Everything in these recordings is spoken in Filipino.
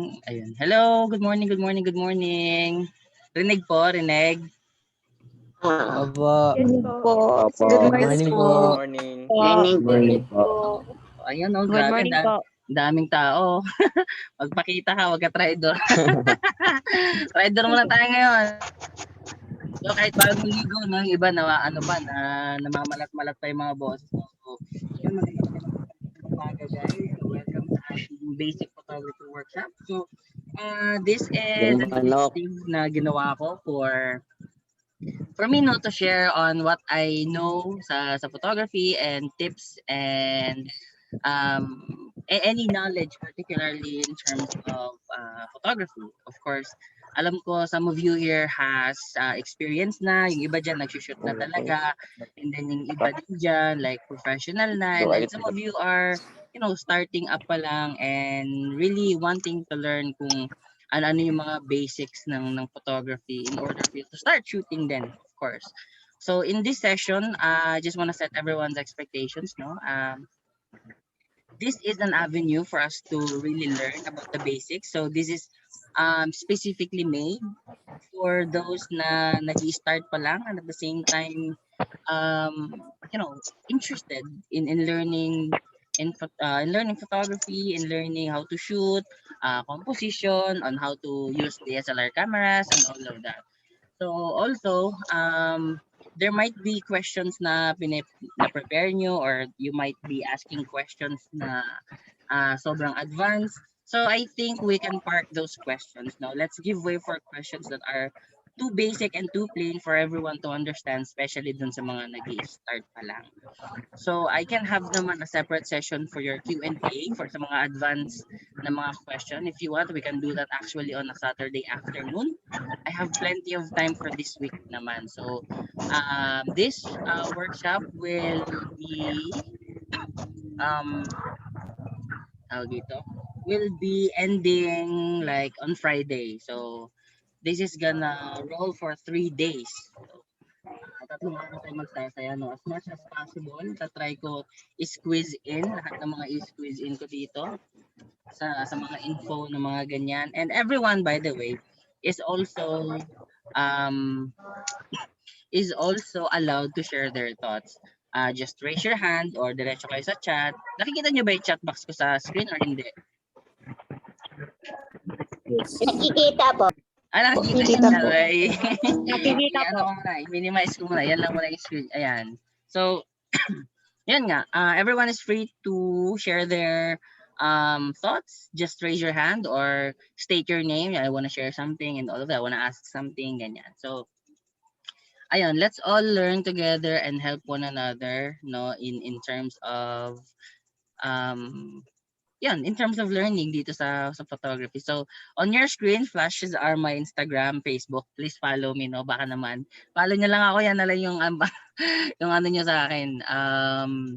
Ayun. Hello, good morning, good morning, good morning. Rinig po, rinig. Opo. Yes po. Opo. Good Good morning morning po. po. Morning. Good Morning po. Ayan, oh, Good grabe, morning po. daming tao. Magpakita ka, wag ka traitor. Traitor mo lang tayo ngayon. So kahit bagong ligo, no, yung iba na namamalat-malat pa yung mga boses. So, yun, magandang umaga guys. So, welcome sa ating basic photography workshop. So, this is an initiative na ginawa ko for me no to share on what I know sa photography and tips and any knowledge particularly in terms of photography. Of course, alam ko some of you here has experience na, yung iba dyan nagsushoot na talaga, and then yung iba din dyan like professional na, and then some of you are starting up pa lang and really wanting to learn kung ano yung mga basics ng photography in order for you to start shooting then, of course. So in this session, I just want to set everyone's expectations, no? This is an avenue for us to really learn about the basics. So this is specifically made for those na nag-start pa lang and at the same time interested in learning in learning photography, in learning how to shoot, composition, on how to use DSLR cameras and all of that. So also, there might be questions na prepare nyo, or you might be asking questions na sobrang advanced. So I think we can park those questions now. Let's give way for questions that are too basic and too plain for everyone to understand, especially dun sa mga nag-i-start pa lang. So I can have naman a separate session for your Q&A for sa mga advanced na mga question. If you want, we can do that actually on a Saturday afternoon. I have plenty of time for this week naman. So this workshop will be dito will be ending like on Friday. So this is gonna roll for 3 days. So, tatlong araw tayo magsasaya, no? As much as possible, tatry ko i-squeeze in lahat ng mga i-squeeze in ko dito sa mga info ng mga ganyan. And everyone, by the way, is also um allowed to share their thoughts. Just raise your hand or diretso kayo sa chat. Nakikita nyo ba yung chat box ko sa screen or hindi? Nakikita po. Nakikita po. Nakikita po. I-minimize ko muna. Yan lang muna yung screen. Ayan. So, yan nga. Everyone is free to share their thoughts. Just raise your hand or state your name. I want to share something and all of that. I want to ask something. Ganyan. So, ayun, let's all learn together and help one another, no, in terms of in terms of learning dito sa photography. So on your screen flashes are my Instagram, Facebook. Please follow me, no, baka naman follow niyo lang ako, yan na lang yung yung ano niyo sa akin,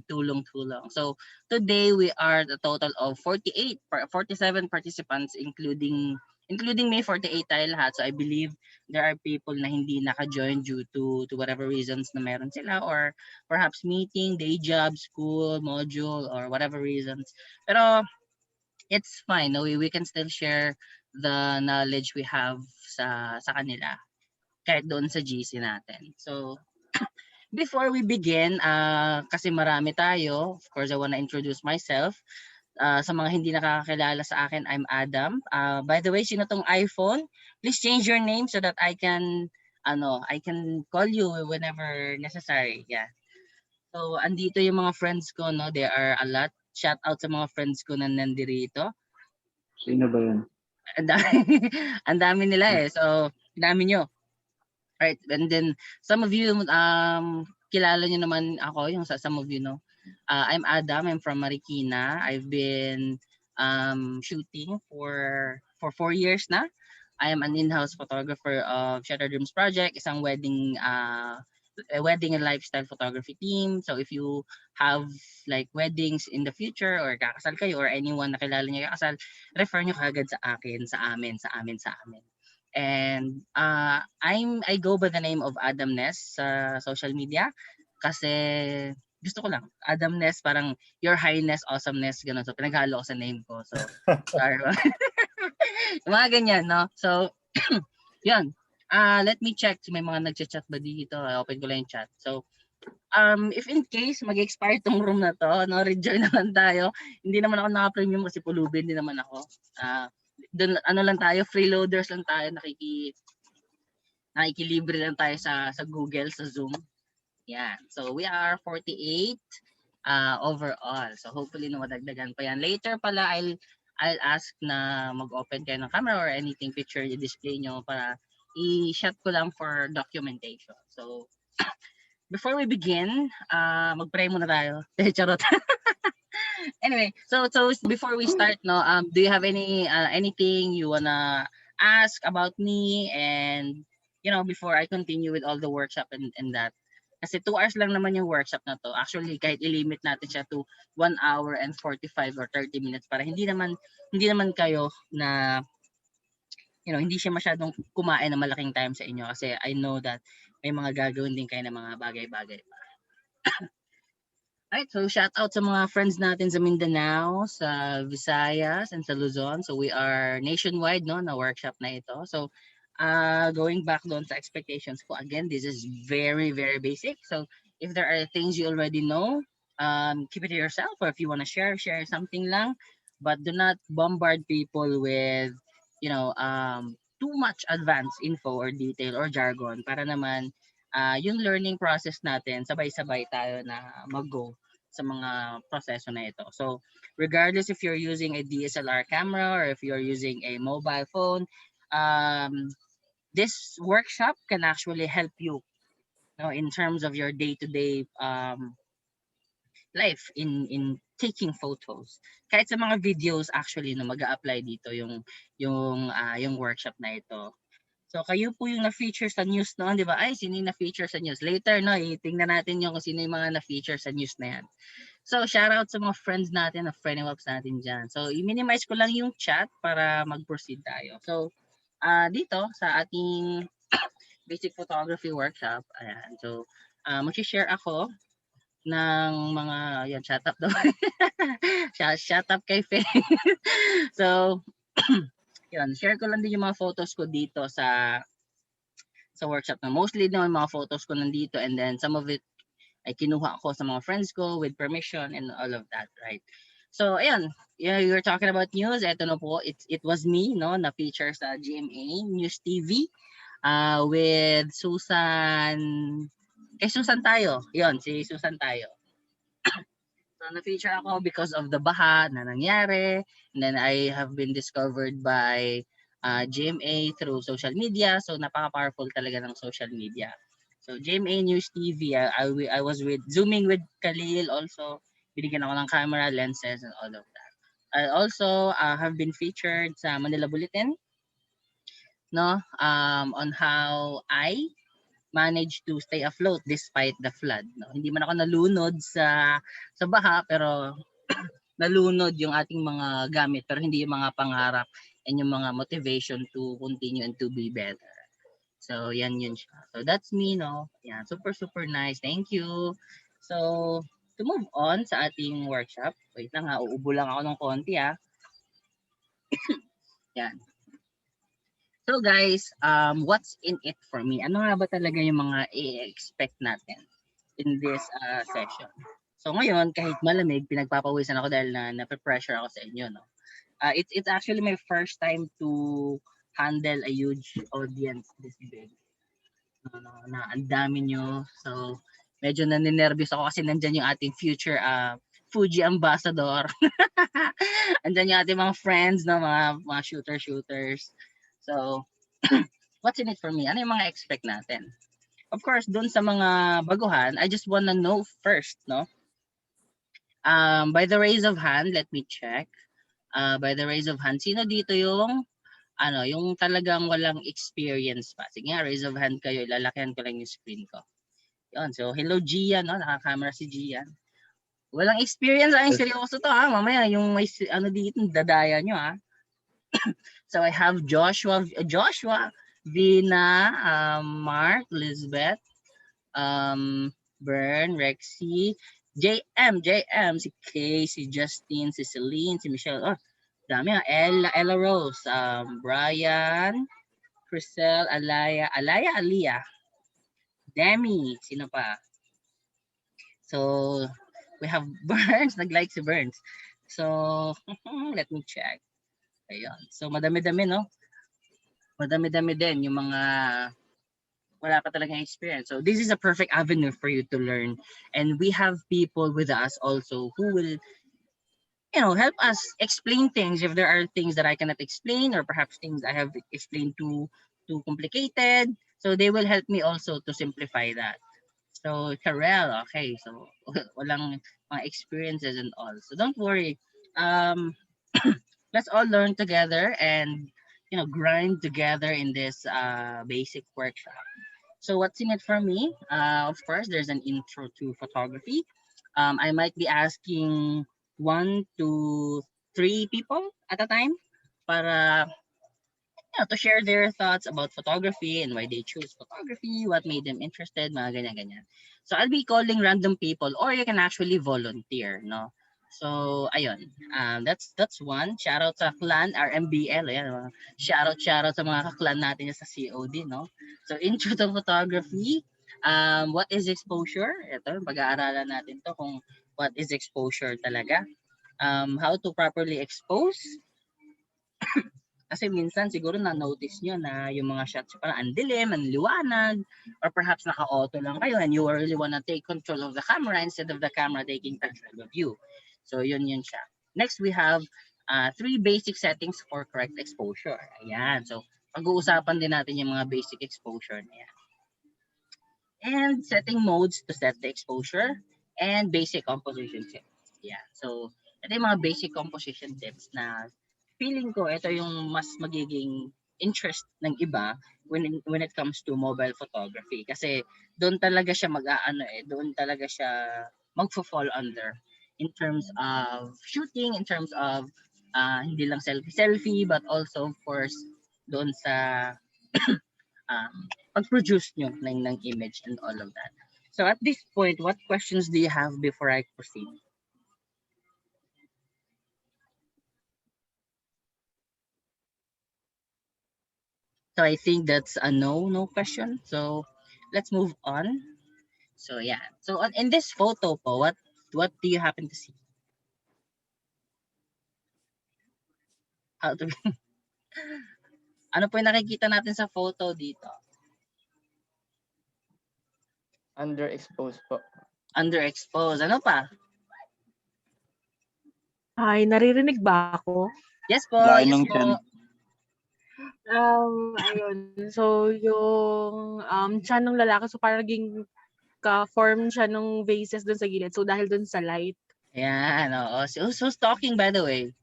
tulong. So today we are the total of 47 participants, including me, 48 tayo lahat. So I believe there are people na hindi naka-join due to whatever reasons na meron sila, or perhaps meeting, day job, school, module, or whatever reasons. Pero it's fine. No? We can still share the knowledge we have sa kanila kahit doon sa GC natin. So before we begin, kasi marami tayo, of course I want to introduce myself. Sa mga hindi nakakakilala sa akin, I'm Adam. By the way, sino tong iPhone? Please change your name so that I can call you whenever necessary. Yeah. So andito yung mga friends ko, no? There are a lot. Shout out sa mga friends ko na nandirito. Sino ba yun? Ang dami nila eh. So, dami nyo. Right. And then some of you kilala nyo naman ako, yung some of you know. I'm Adam. I'm from Marikina. I've been shooting for 4 years na. I am an in-house photographer of Shattered Dreams Project, isang wedding and lifestyle photography team. So if you have like weddings in the future, or kakasal kayo, or anyone na kilala niyo kakasal, refer nyo kagad sa akin, sa amin. And I go by the name of Adamnesss sa social media kasi gusto ko lang. Adamnesss, parang your highness, awesomeness, gano'n. So, pinaghalo ko sa name ko. So, sorry. Mga ganyan, no? So, yan. Let me check. May mga nagchat-chat ba dito? Open ko lang yung chat. So, if in case mag-expire tong room na to, no, rejoin naman tayo. Hindi naman ako naka-premium kasi pulubin din naman ako. Doon ano lang tayo, freeloaders lang tayo, nakikilibre lang tayo sa Google, sa Zoom. Yan. So we are 48 overall. So hopefully no madagdagan pa yan. Later pala I'll ask na mag-open kayo ng camera or anything picture i-display nyo para i-shot ko lang for documentation. So before we begin, mag-pray muna tayo. Charot. Anyway, so before we start, no, do you have anything you wanna ask about me, and before I continue with all the workshop and that, kasi 2 hours lang naman yung workshop na to. Actually, kahit i-limit natin siya to 1 hour and 45 or 30 minutes para hindi naman kayo na hindi siya masyadong kumain ng malaking time sa inyo, kasi I know that may mga gagawin din kayo ng mga bagay-bagay. Alright, so shout out sa mga friends natin sa Mindanao, sa Visayas, and sa Luzon. So we are nationwide, no, na workshop na ito. So going back doon sa expectations ko, again, this is very, very basic. So if there are things you already know, keep it to yourself, or if you want to share something lang. But do not bombard people with, too much advanced info or detail or jargon para naman yung learning process natin, sabay-sabay tayo na mag-go sa mga proseso na ito. So, regardless if you're using a DSLR camera or if you're using a mobile phone, this workshop can actually help you, in terms of your day-to-day life in taking photos. Kahit sa mga videos actually no mag-a-apply dito yung workshop na ito. So kayo po yung na-feature sa news noon, di ba? Ay, sino yung na-feature sa news? Later, no, itingnan natin yung kung sino yung mga na-feature sa news na yan. So, shout out sa mga friends natin, na friend-ups natin dyan. So, i-minimize ko lang yung chat para mag-proceed tayo. So, dito sa ating basic photography workshop, ayan. So, mag-share ako ng mga, yan, shout up daw. shout up kay Faye. So, yun, share ko lang din yung mga photos ko dito sa workshop na. Mostly yung mga photos ko nandito, and then some of it ay kinuha ko sa mga friends ko with permission and all of that, right? So, ayan, you were talking about news. Ito na po, it was me, no, na feature sa GMA News TV with Susan. Susan tayo. Yun, si Susan tayo. So, na-feature ako because of the baha na nangyari. And then I have been discovered by GMA through social media. So, napaka-powerful talaga ng social media. So, GMA News TV, I was zooming with Khalil also. Binigyan ako ng camera, lenses, and all of that. I also have been featured sa Manila Bulletin, no, on how I managed to stay afloat despite the flood. No? Hindi man ako nalunod sa baha, pero nalunod yung ating mga gamit, pero hindi yung mga pangarap and yung mga motivation to continue and to be better. So yan yun siya. So that's me, no? Yan, super super nice. Thank you. So to move on sa ating workshop, wait lang ha, uubo lang ako ng konti ha. Yan. So guys, what's in it for me? Ano nga ba talaga yung mga i-expect natin in this session? So ngayon, kahit malamig, pinagpapawisan ako dahil na-pressure ako sa inyo, no? It's actually my first time to handle a huge audience this big. Na ang dami nyo. So medyo naninervyos ako kasi nandyan yung ating future Fuji ambassador. Andyan yung ating mga friends, no, mga shooters. So, what's in it for me? Ano yung mga expect natin? Of course, dun sa mga baguhan, I just wanna know first, no? By the raise of hand, let me check. By the raise of hand, sino dito yung yung talagang walang experience pa? Sige nga, raise of hand kayo, lalakihan ko lang yung screen ko. Yun, so hello Gian, no? Naka-camera si Gian. Walang experience, ay seryoso to ha. Mamaya yung may dito, dadaya nyo ha. So I have Joshua, Vina, Mark, Elizabeth, Bern, Rexy, JM, si Kay, si Justin, si Celine, si Michelle. Oh, Dami Ella Rose, Brian, Crisel, Aliyah, Demi, sino pa? So, we have Burns, nag-like si Burns. So, let me check. Ayun. So, madami-dami, no? Madami-dami din yung mga wala pa talagang experience. So, this is a perfect avenue for you to learn. And we have people with us also who will, help us explain things if there are things that I cannot explain or perhaps things I have explained too complicated. So, they will help me also to simplify that. So, Karel, okay. So, walang mga experiences and all. So, don't worry. Um, let's all learn together and, grind together in this basic workshop. So, what's in it for me? Of course, there's an intro to photography. I might be asking 1 to 3 people at a time para to share their thoughts about photography and why they choose photography, what made them interested, mga ganyan-ganyan. So I'll be calling random people or you can actually volunteer, no? So ayun, that's one. Shout out sa clan RMBL, ayan. Shout out sa mga kaklan natin sa COD, no? So intro to photography, what is exposure? Ito, pag-aaralan natin to kung what is exposure talaga. How to properly expose. Kasi minsan siguro na-notice nyo na yung mga shots parang ang dilim, ang liwanag, or perhaps naka-auto lang kayo and you really wanna take control of the camera instead of the camera taking control of you. So yun siya. Next, we have 3 basic settings for correct exposure. Ayan. So pag-uusapan din natin yung mga basic exposure na yan. And setting modes to set the exposure and basic composition tips. Yeah. So ito yung mga basic composition tips na feeling ko ito yung mas magiging interest ng iba when it comes to mobile photography kasi doon talaga siya doon talaga siya magfo-fall under in terms of shooting, in terms of hindi lang selfie but also of course doon sa um, pag-produce nyo ng image and all of that. So at this point, what questions do you have before I proceed? So I think that's a no question. So let's move on. So yeah. So in this photo po, what do you happen to see? How to ano po yung nakikita natin sa photo dito? Underexposed po. Underexposed. Ano pa? Hi, naririnig ba ako? Yes po, Layo yes ng po. tiyan. Ayun. So, yung tiyan ng lalaki, so parang naging ka-form siya nung vases dun sa gilid. So, dahil dun sa light. Ayan, oo. So, who's talking by the way?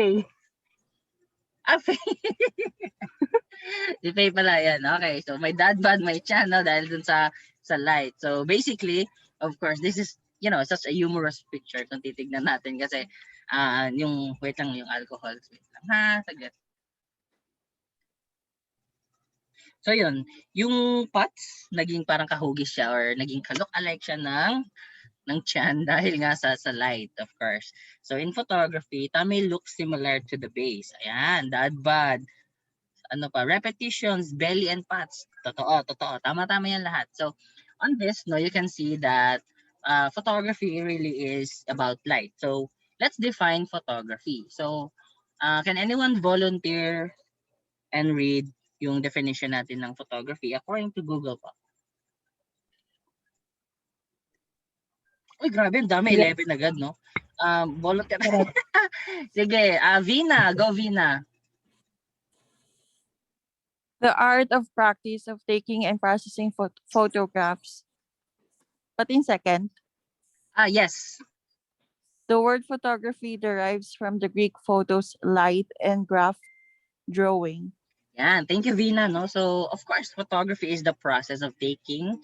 Faye. Ah, Faye. Si Faye pala yan. Okay, so may dad bod, may chan, no? Dahil dun sa light. So basically, of course, this is, such a humorous picture kung titignan natin kasi wait lang, yung alcohol. Wait lang ha, saglit. So yun, yung pots, naging parang kahugis siya or naging ka-look-alike siya ng chan dahil nga sa light, of course. So in photography, may look similar to the base. Ayan, dad bod. Ano pa, repetitions, belly and pats. Totoo. Tama yan lahat. So, on this, you can see that photography really is about light. So, let's define photography. So, can anyone volunteer and read yung definition natin ng photography according to Google po? Uy, grabe, ang dami. 11 agad, no? Volunteer. Sige, Vina. Go, Vina. The art of practice of taking and processing photographs. But in second, Yes. the word photography derives from the Greek photos, light, and graph, drawing. Yan. Thank you, Vina. No? So, of course, photography is the process of taking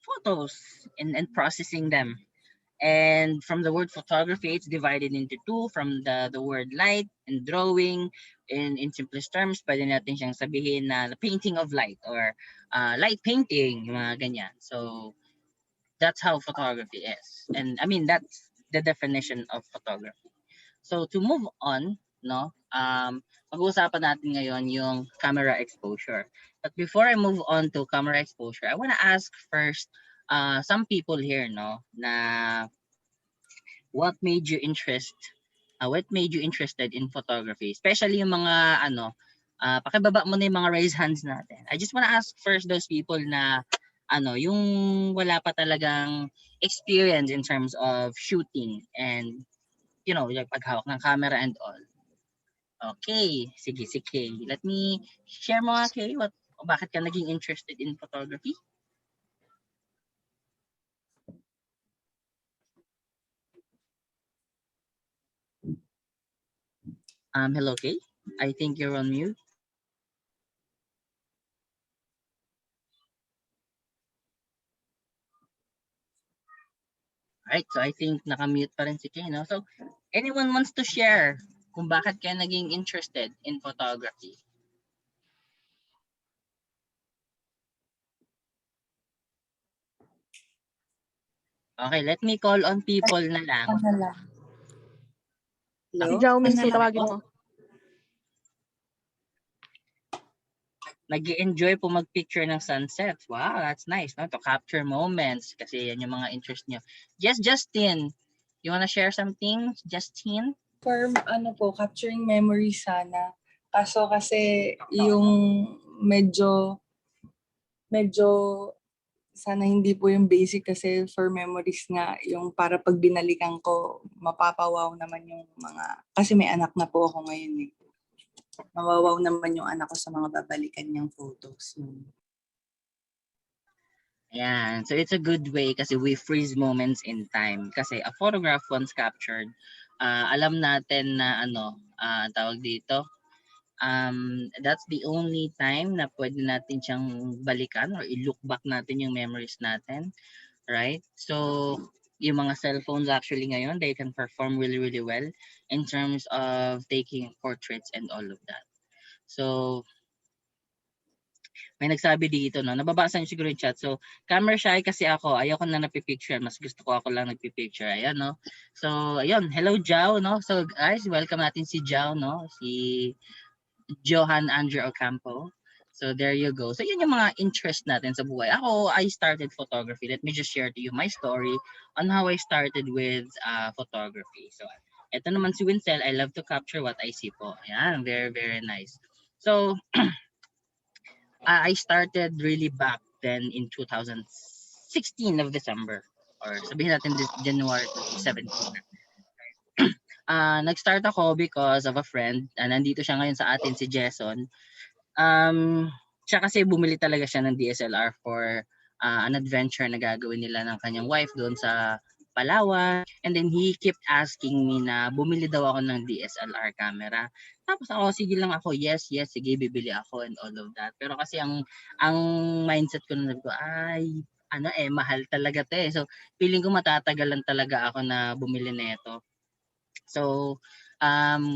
photos and processing them. And from the word photography, it's divided into two from the word light and drawing. In simplest terms, pwede natin siyang sabihin na the painting of light or light painting, yung mga ganyan. So that's how photography is. And I mean, that's the definition of photography. So to move on, no? Pag-uusapan natin ngayon yung camera exposure. But before I move on to camera exposure, I want to ask first some people here, no, na what made you interested in photography? Especially yung mga pakibaba mo na yung mga raise hands natin. I just want to ask first those people na yung wala pa talagang experience in terms of shooting and like paghawak ng camera and all. Okay, sige. Let me share mo nga, Kay, bakit ka naging interested in photography? Hello, Kay. I think you're on mute. Alright, so I think naka-mute pa rin si Kay, no? So, anyone wants to share kung bakit kayo naging interested in photography? Okay, let me call on people na lang. Si Jao mismo, tawagin mo. Nag-enjoy po mag-picture ng sunset. Wow, that's nice, no? To capture moments kasi yan yung mga interest nyo. Justin, you wanna share something, Justin? For capturing memories sana. Kaso kasi yung medyo sana hindi po yung basic kasi for memories nga yung para pag binalikan ko mapapawaw naman yung mga kasi may anak na po ako ngayon eh. Mawawaw naman yung anak ko sa mga babalikan niyang photos. Ayan. So it's a good way kasi we freeze moments in time. Kasi a photograph once captured, alam natin na tawag dito, that's the only time na pwede natin siyang balikan or i-look back natin yung memories natin. Right? So yung mga cellphones actually ngayon, they can perform really, really well in terms of taking portraits and all of that. So may nagsabi dito, no? Nababasa niyo siguro yung chat. So, camera shy kasi ako. Ayoko na napipicture. Mas gusto ko ako lang nagpipicture. Ayan, no? So, ayun. Hello, Jao, no? So, guys, welcome natin si Jao, no? Si Johan Andrew Ocampo. So, there you go. So, yun yung mga interest natin sa buhay. Ako, I started photography. Let me just share to you my story on how I started with photography. So, ito naman si Wincel. I love to capture what I see po. Ayan, very, very nice. So, I started really back then in 2016 of December or sabihin natin January 2017. Nag-start ako because of a friend. Nandito siya ngayon sa atin, si Jason. Siya kasi bumili talaga siya ng DSLR for an adventure na gagawin nila ng kanyang wife doon sa Palawan. And then he kept asking me na bumili daw ako ng DSLR camera. Tapos ako, sige lang ako, yes, sige, bibili ako and all of that. Pero kasi ang mindset ko na ay, mahal talaga 'to eh. So, feeling ko matatagalan talaga ako na bumili nito. So,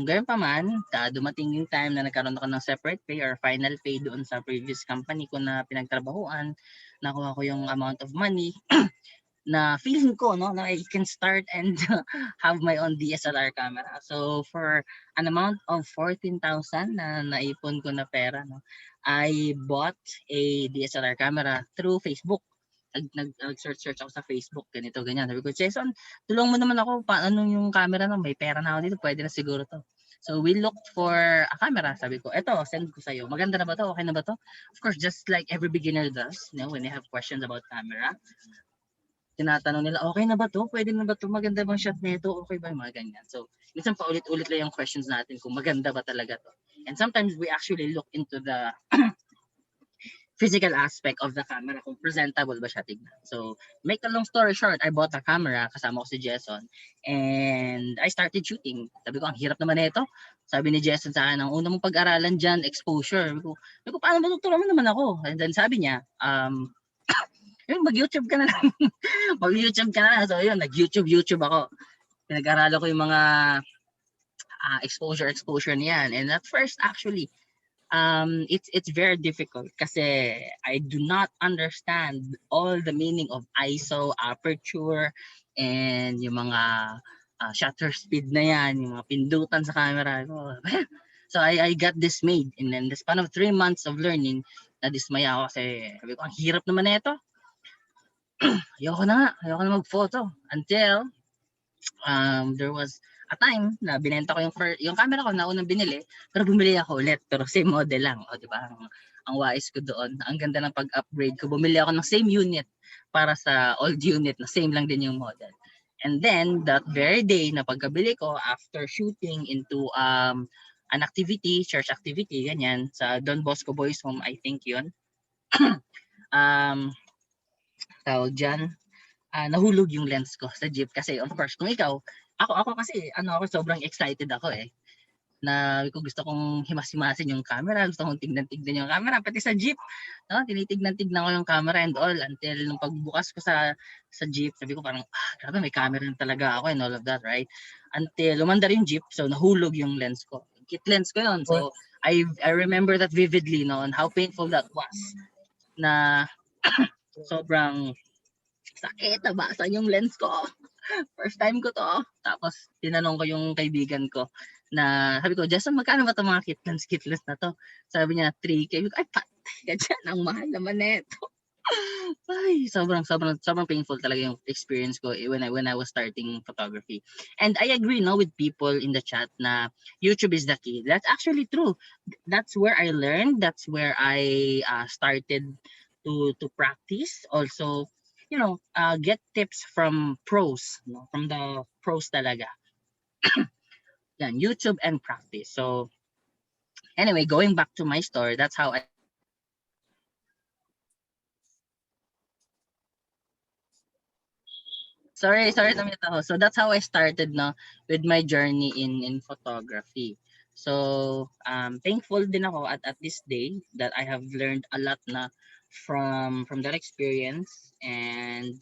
gayon pa man, dumating yung time na nagkaroon ako ng separate pay or final pay doon sa previous company ko na pinagtrabahuan. Nakuha ko yung amount of money na feeling ko na I can start and have my own DSLR camera. So for an amount of 14,000 na naipon ko na pera, I bought a DSLR camera through Facebook. Nag-search ako sa Facebook, ganito, ganyan. Sabi ko, Jason, tulungan mo naman ako, paano yung camera na, may pera na ako dito, pwede na siguro to. So we looked for a camera. Sabi ko, eto, send ko sa'yo. Maganda na ba to? Okay na ba to? Of course, just like every beginner does, when they have questions about camera, tinatanong nila, okay na ba to? Pwede na ba to? Maganda bang shot nito? Okay ba? Mga ganyan. So, minsan paulit-ulit lang yung questions natin kung maganda ba talaga to. And sometimes we actually look into the physical aspect of the camera, kung presentable ba siya tignan. So, make a long story short, I bought a camera, kasama ko si Jason, and I started shooting. Sabi ko, ang hirap naman ito. Sabi ni Jason sa akin, ang una mong pag-aralan dyan, exposure. Sabi ko, paano ba tuturuan mo naman ako? And then sabi niya, mag-YouTube ka na lang. Mag-YouTube ka na lang. So, yun, nag-YouTube ako. Pinag-aralan ko yung mga exposure niyan. And at first, actually, it's very difficult kasi I do not understand all the meaning of ISO, aperture, and yung mga shutter speed na yan, yung mga pindutan sa camera. So I got dismayed. And then the span of 3 months of learning, nadismaya ako kasi sabi ko, ang hirap naman na ito. Ayoko na mag-photo. Until there was a time na binenta ko yung camera ko na unang binili, pero bumili ako ulit, pero same model lang. O, di ba? Ang wise ko doon, ang ganda ng pag-upgrade ko. Bumili ako ng same unit para sa old unit na same lang din yung model. And then, that very day na pagkabili ko, after shooting into an activity, church activity, ganyan, sa Don Bosco Boys Home, I think yun. Tawag dyan, nahulog yung lens ko sa jeep kasi of course kung ikaw, ako kasi ako sobrang excited ako na gusto kong himas-himasin yung camera, gusto kong tignan-tignan yung camera pati sa jeep, no? Tinitignan-tignan ko yung camera and all until nung pagbukas ko sa jeep, sabi ko parang grabe may camera na talaga ako and all of that, right? Until lumandar yung jeep, so nahulog yung lens ko. Kit lens ko yun. So I remember that vividly, no, and how painful that was. Na sobrang sakit, nabasan yung lens ko. First time ko to. Tapos tinanong ko yung kaibigan ko na sabi ko, Jason, magkano ba itong mga kit lens na to? Sabi niya, 3K. Ay, patay ka dyan. Ang mahal naman neto. Ay, sobrang painful talaga yung experience ko when I was starting photography. And I agree with people in the chat na YouTube is the key. That's actually true. That's where I learned. That's where I started to practice. Also, get tips from pros, from the pros talaga. Yan, YouTube and practice. So anyway, going back to my story, that's how I Sorry namit ako. So that's how I started with my journey in photography. So thankful din ako at this day that I have learned a lot na from that experience and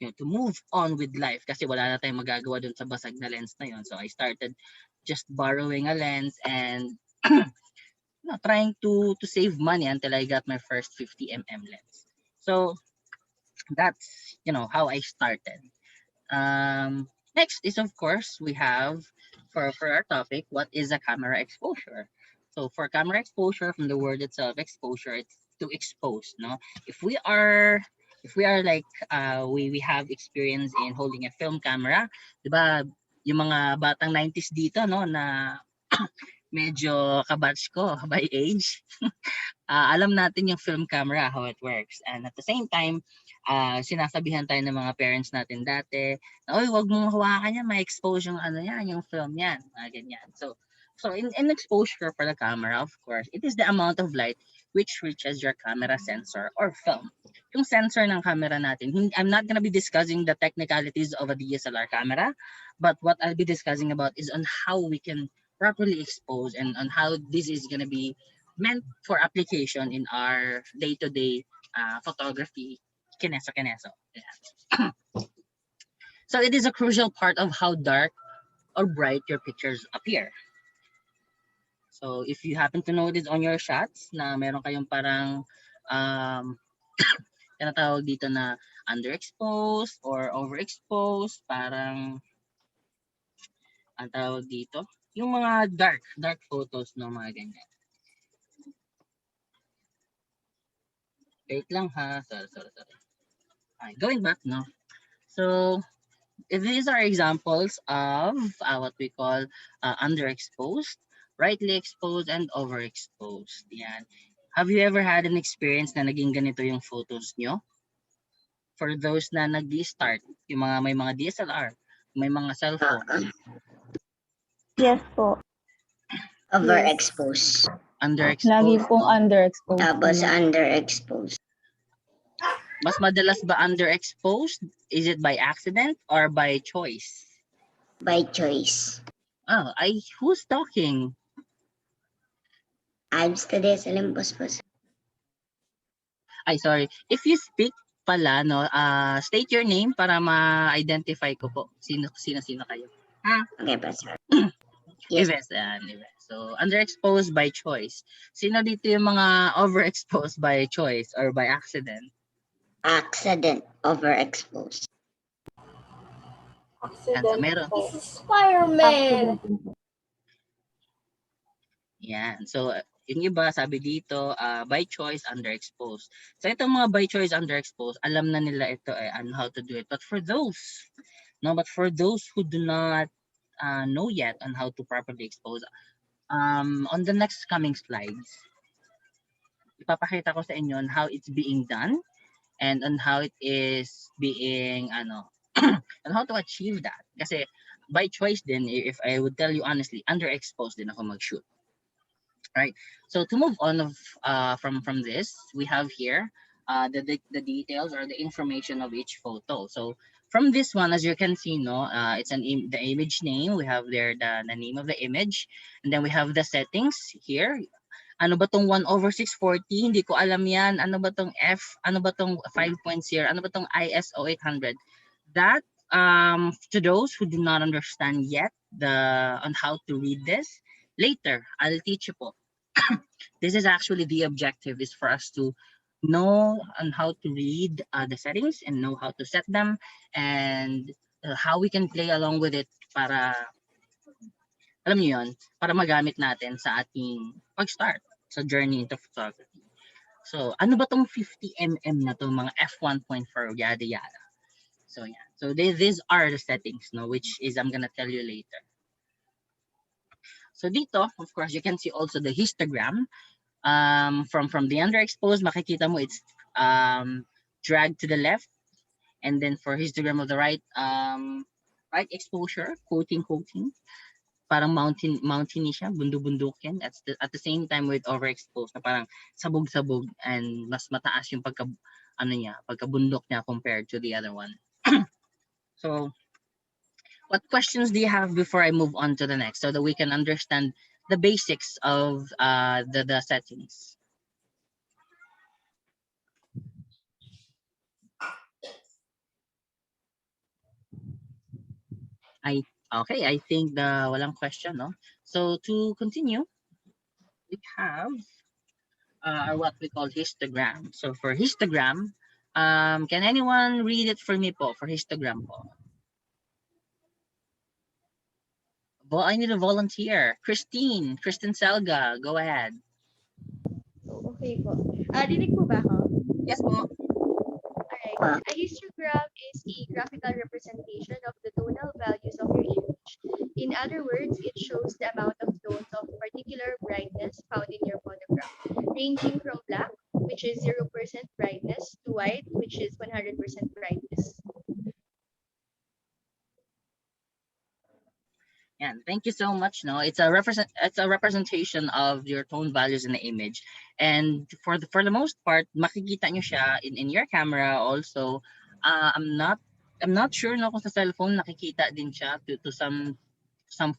to move on with life kasi wala na tayong magagawa dun sa basag na lens na yon. So I started just borrowing a lens and trying to save money until I got my first 50mm lens. So that's how I started. Next is, of course, we have for our topic, what is a camera exposure? So for camera exposure, from the word itself, exposure, it's to expose. If we are like we have experience in holding a film camera, diba? Yung mga batang 90s dito na medyo kabatch ko by age. Alam natin yung film camera, how it works. And at the same time, sinasabihan tayo ng mga parents natin dati, oy, wag mong hawakan yan, may expose yung yung film yan, ganyan. So in exposure for the camera, of course, it is the amount of light which reaches your camera sensor or film. Yung sensor ng camera natin, I'm not gonna be discussing the technicalities of a DSLR camera, but what I'll be discussing about is on how we can properly expose and on how this is gonna be meant for application in our day-to-day photography, kineso. Yeah. So it is a crucial part of how dark or bright your pictures appear. So if you happen to notice on your shots na meron kayong parang tinatawag dito na underexposed or overexposed, parang ang tawag dito, yung mga dark photos mga ganyan. Wait lang ha. Sorry. Going back, So these are examples of what we call underexposed, brightly exposed, and overexposed. Yan. Have you ever had an experience na naging ganito yung photos nyo? For those na nag-start, yung may mga DSLR, may mga cellphone. Yes po. Overexposed. Underexposed. Lagi pong underexposed. Tapos underexposed. Mas madalas ba underexposed? Is it by accident or by choice? By choice. Oh, who's talking? I'm studying sa Limbos. Ay, sorry. If you speak pala, state your name para ma-identify ko po sino kayo. Okay, Pastor. Yes. Ives. So, underexposed by choice. Sino dito yung mga overexposed by choice or by accident? Accident. Overexposed. Yan, so meron. Spider-Man! Yan. So, yung iba, sabi dito, by choice, underexposed. So, itong mga by choice, underexposed, alam na nila ito on how to do it. But for those who do not know yet on how to properly expose, on the next coming slides, ipapakita ko sa inyo on how it's being done and on how it is being, on how to achieve that. Kasi, by choice din, if I would tell you honestly, underexposed din ako mag-shoot. Right. So to move on from this, we have here the details or the information of each photo. So from this one, as you can see, it's the image name. We have there the name of the image, and then we have the settings here. Ano ba tong 1/640? Hindi ko alam yan. Ano ba tong F? Ano ba tong 5.0? Ano ba tong ISO 800? That to those who do not understand yet on how to read this, later I'll teach you po. This is actually the objective, is for us to know on how to read the settings and know how to set them, and how we can play along with it para, alam niyo yun, para magamit natin sa ating pag-start sa journey into photography. So, ano ba tong 50mm na to, mga f1.4, yada yada. So, yeah. So, these are the settings, which is I'm gonna tell you later. So dito, of course, you can see also the histogram. From the underexposed, makikita mo it's dragged to the left, and then for histogram of the right, right exposure, coating, parang mountainy siya, bundu-bundukin. At the same time with overexposed, na parang sabog-sabog and mas mataas yung pagkabundok niya compared to the other one. So, what questions do you have before I move on to the next, so that we can understand the basics of the settings? Okay, I think walang question, no? So to continue, we have what we call histogram. So for histogram, can anyone read it for me po, for histogram po? I need a volunteer. Christine Selga, go ahead. Okay po. Dinig po ba ako? Yes po. Alright. A histogram is a graphical representation of the tonal values of your image. In other words, it shows the amount of tones of particular brightness found in your photograph, ranging from black, which is 0% brightness, to white, which is 100% brightness. Yeah, thank you so much. No, it's a representation of your tone values in the image, and for the most part, makikita nyo siya in your camera also. I'm not sure kung sa cellphone nakikita din siya to some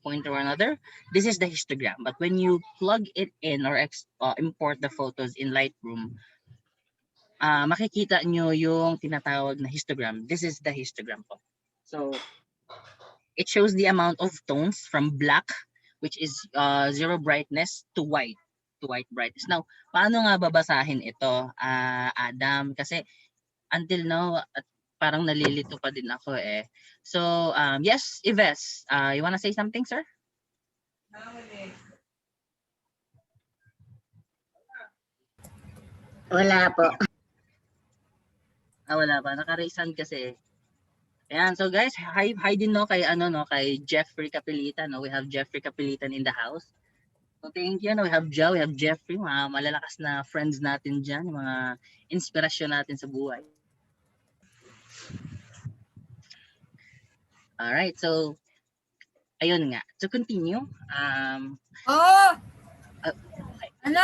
point or another. This is the histogram, but when you plug it in or import the photos in Lightroom, makikita nyo yung tinatawag na histogram. This is the histogram po. So it shows the amount of tones from black, which is 0 brightness, to white brightness. Now, paano nga babasahin ito, Adam? Kasi until now, parang nalilito pa din ako eh. So, yes, Yves, you wanna say something, sir? Wala po. Wala pa. Naka-raise kasi. Ayan, so guys, hi din kay kay Jeffrey Capilitan, no? We have Jeffrey Capilitan in the house. So thank you, no? We have Joe, we have Jeffrey, mga malalakas na friends natin diyan, mga inspirasyon natin sa buhay. All right, so ayun nga. To continue, Ano?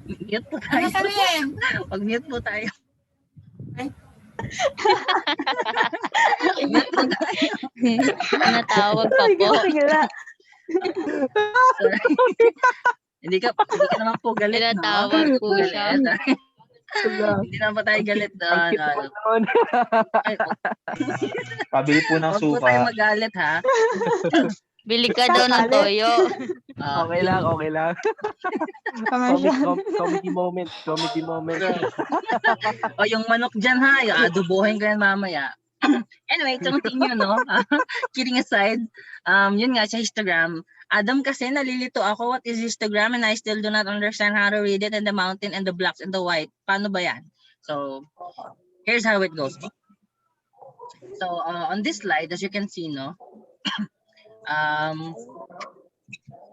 mute po tayo. Ano sabihin? Mag-mute po tayo. Natawag pa po. Hindi ka naman po galit, no? Tinatawag po siya. Hindi naman tayo galit. Pabili po ng Huwag po tayo suka. magalit, ha? Bili ka daw ng toyo. Okay lang. Comedy moment. O yung manok dyan, ha? Adobohin ko yan mamaya. Anyway, to continue, no? Kidding aside, yun nga sa Histogram. Adam, kasi nalilito ako, what is Histogram, and I still do not understand how to read it, and the mountain and the blacks and the white. Paano ba yan? So, here's how it goes. So, on this slide, as you can see, no?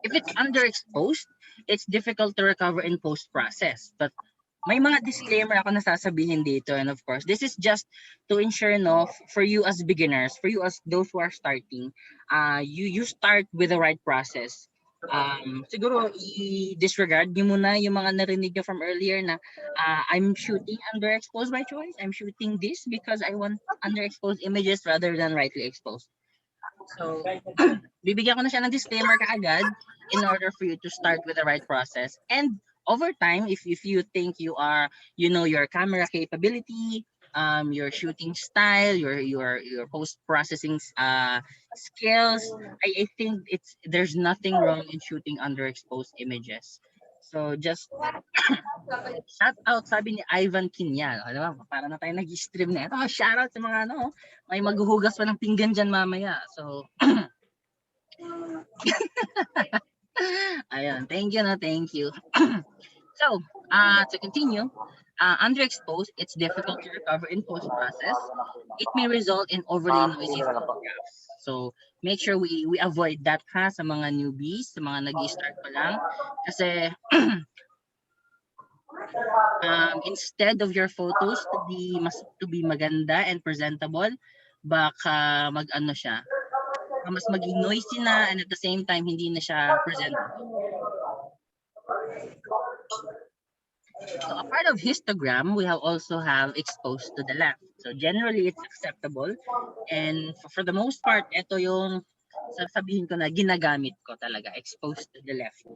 If it's underexposed, it's difficult to recover in post-process. But may mga disclaimer ako na sasabihin dito, and of course, this is just to ensure, no, for you as beginners, for you as those who are starting, you start with the right process. Siguro i-disregard niyo muna yung mga narinig niyo from earlier na I'm shooting underexposed by choice. I'm shooting this because I want underexposed images rather than rightly exposed. So, bibigyan ko na siya ng disclaimer kaagad in order for you to start with the right process. And over time, if you think you know your camera capability, your shooting style, your post-processing skills, I think there's nothing wrong in shooting underexposed images. So just shout out, sabi ni Ivan Kinyal. Alam mo, para na tayo nag-stream na ito. Shout out sa mga may maghuhugas pa ng pinggan dyan mamaya. So, ayan, thank you. So, to continue, underexposed, it's difficult to recover in post-process. It may result in overly noisy photographs. So, make sure we avoid that sa mga newbies, sa mga nag-i-start pa lang. Kasi, instead of your photos to be maganda and presentable, baka mas maging noisy na, and at the same time hindi na siya presentable. So a part of histogram, we also have exposed to the left. So generally it's acceptable, and for the most part, ito yung sasabihin ko na ginagamit ko talaga, exposed to the left,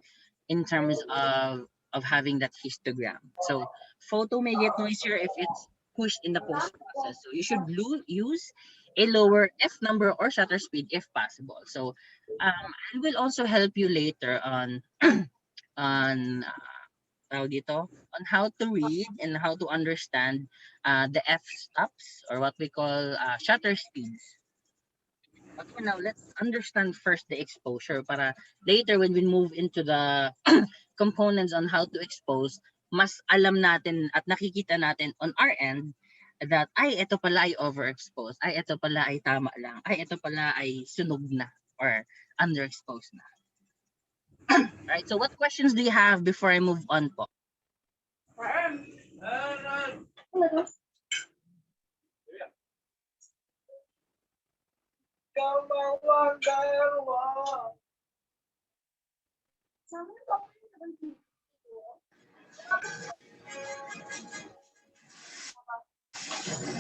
in terms of having that histogram. So photo may get noisier if it's pushed in the post process. So you should use a lower f number or shutter speed if possible. So I will also help you later on on how to read and how to understand the f stops, or what we call shutter speeds. But for now, let's understand first the exposure para later when we move into the components on how to expose, mas alam natin at nakikita natin on our end that ito pala ay overexposed, ito pala ay tama lang, ito pala ay sunog na or underexposed na. Alright, so what questions do you have before I move on po?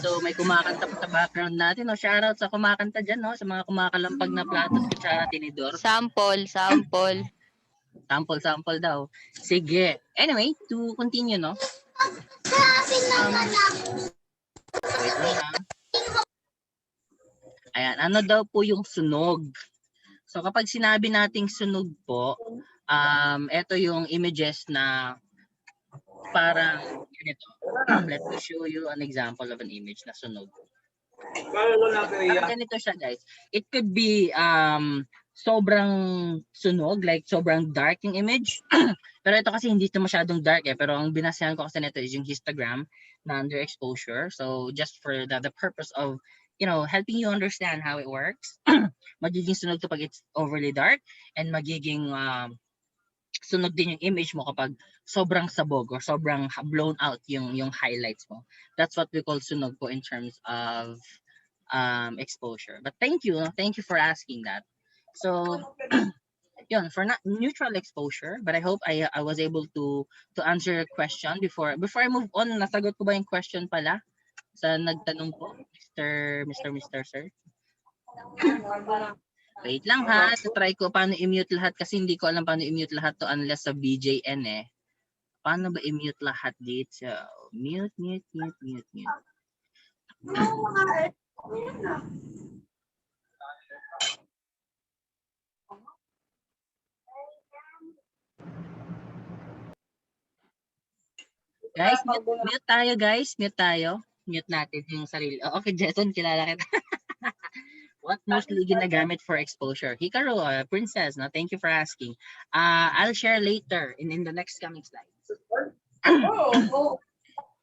So may kumakanta pa sa background natin, no? Shoutout sa kumakanta dyan, no? Sa mga kumakalampag na platos, kutsara, tinidor. Sample. Sample daw. Sige. Anyway, to continue, no? Wait lang ha. Ayan, ano daw po yung sunog? So kapag sinabi nating sunog po, ito yung images na parang ganito. Let me show you an example of an image na sunog. Ganito siya, guys. It could be sobrang sunog, like sobrang dark yung image. Pero ito kasi hindi ito masyadong dark pero ang binasahan ko kasi nito is yung histogram na underexposure. So just for the purpose of helping you understand how it works, magiging sunog to pag it's overly dark, and magiging sunog din yung image mo kapag sobrang sabog or sobrang blown out yung highlights mo. That's what we call sunog po in terms of exposure. But thank you for asking that. So yun, for not neutral exposure, but I hope I was able to answer your question before I move on. Nasagot ko ba yung question pala sa nagtanong po, Mr. Sir? Wait lang ha, try ko paano i-mute lahat kasi hindi ko alam paano i-mute lahat to unless sa BJN eh. Paano ba i-mute lahat dito? So, mute. Guys, mute tayo. mute natin yung sarili. Oh, okay, Jason, kilala kita. What mostly ginagamit for exposure? Hikaru, princess, no? Thank you for asking. I'll share later in the next coming slides.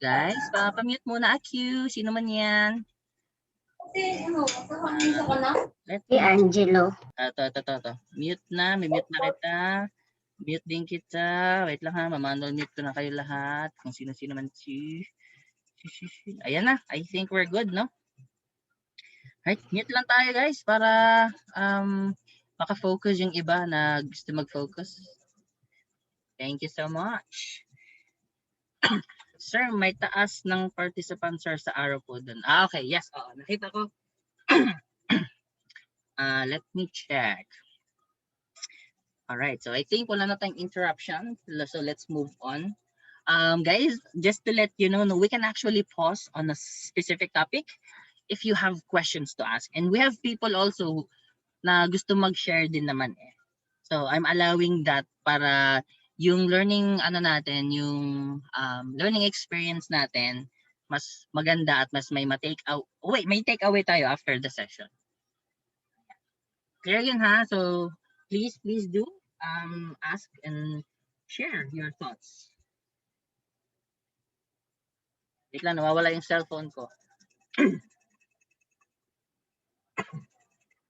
Guys, pa-mute muna Q. Sino man yan? Let's Si Angelo. to. Mute na. May mute na kita. Mute din kita. Wait lang ha. Mute ko na kayo lahat. Kung sino-sino man si. Ayan na. I think we're good, no? Right, mute lang tayo guys para maka-focus yung iba na gusto mag-focus. Thank you so much. Sir, may taas ng participant sir sa arrow po dun. Okay, yes. Nakita ko. Let me check. Alright, so I think wala na tayong interruption. So let's move on. Guys, just to let you know, we can actually pause on a specific topic if you have questions to ask. And we have people also na gusto mag-share din naman eh. So I'm allowing that para yung learning natin, yung learning experience natin mas maganda at mas may take away tayo after the session. Clear yun ha? So please do ask and share your thoughts. Wait lang, nawawala yung cellphone ko.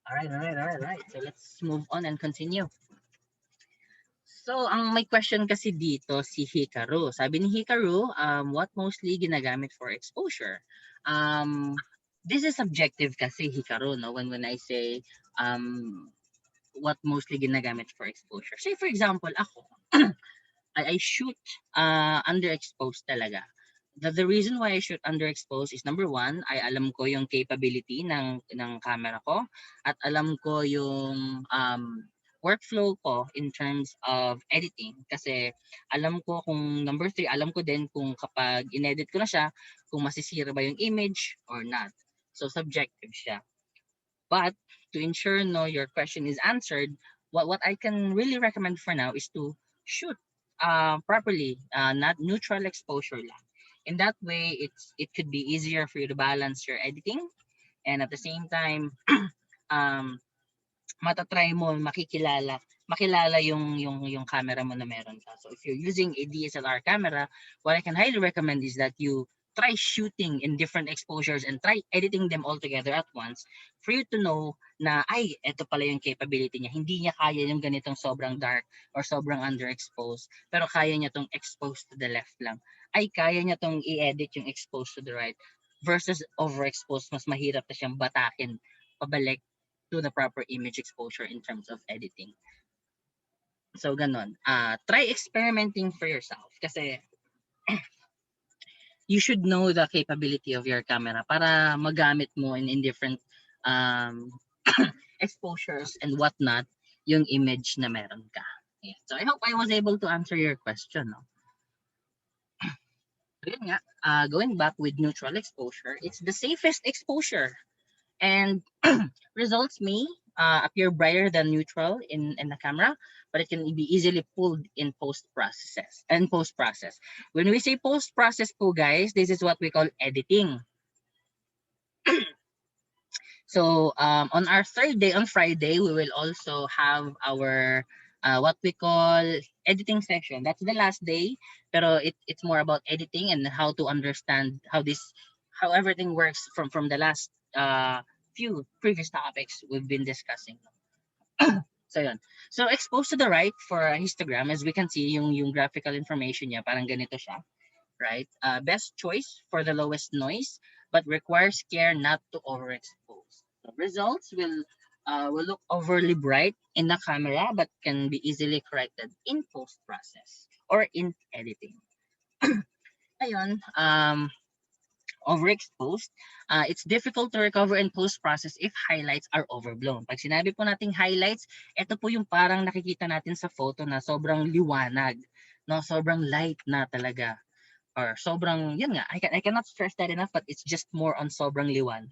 Alright. So let's move on and continue. So, ang may question kasi dito si Hikaru. Sabi ni Hikaru, what mostly ginagamit for exposure? This is subjective kasi Hikaru, no? When I say what mostly ginagamit for exposure. Say for example, ako, I shoot underexposed talaga. The reason why I shoot underexposed is number one, ay alam ko yung capability ng camera ko at alam ko yung workflow ko in terms of editing kasi alam ko kung number 3, alam ko din kung kapag inedit ko na siya, kung masisira ba yung image or not. So subjective siya. But to ensure your question is answered, what I can really recommend for now is to shoot properly, not neutral exposure lang. In that way, it could be easier for you to balance your editing, and at the same time, matatry mo makilala yung camera mo na meron ka. So if you're using a DSLR camera, what I can highly recommend is that you try shooting in different exposures and try editing them all together at once for you to know na ay, ito pala yung capability niya. Hindi niya kaya yung ganitong sobrang dark or sobrang underexposed, pero kaya niya tong exposed to the left lang. Ay, kaya niya tong i-edit yung exposed to the right versus overexposed, mas mahirap na siyang batakin pabalik to the proper image exposure in terms of editing. So, ganon. Try experimenting for yourself kasi you should know the capability of your camera para magamit mo in different exposures and whatnot yung image na meron ka. Yeah. So, I hope I was able to answer your question. No? Yun nga, going back with neutral exposure, it's the safest exposure. And results may appear brighter than neutral in the camera, but it can be easily pulled in post-process. When we say post-process po guys, this is what we call editing. So on our third day, on Friday, we will also have our what we call editing session. That's the last day, pero it's more about editing and how to understand how everything works from the last few previous topics we've been discussing. So yun. So exposed to the right for a histogram, as we can see yung graphical information niya, parang ganito siya. Right? Best choice for the lowest noise, but requires care not to overexpose. The results will look overly bright in the camera, but can be easily corrected in post-process or in editing. Ayun, overexposed, it's difficult to recover in post-process if highlights are overblown. Pag sinabi po nating highlights, ito po yung parang nakikita natin sa photo na sobrang liwanag, no? Sobrang light na talaga. Or sobrang, yun nga, I cannot stress that enough, but it's just more on sobrang liwanag.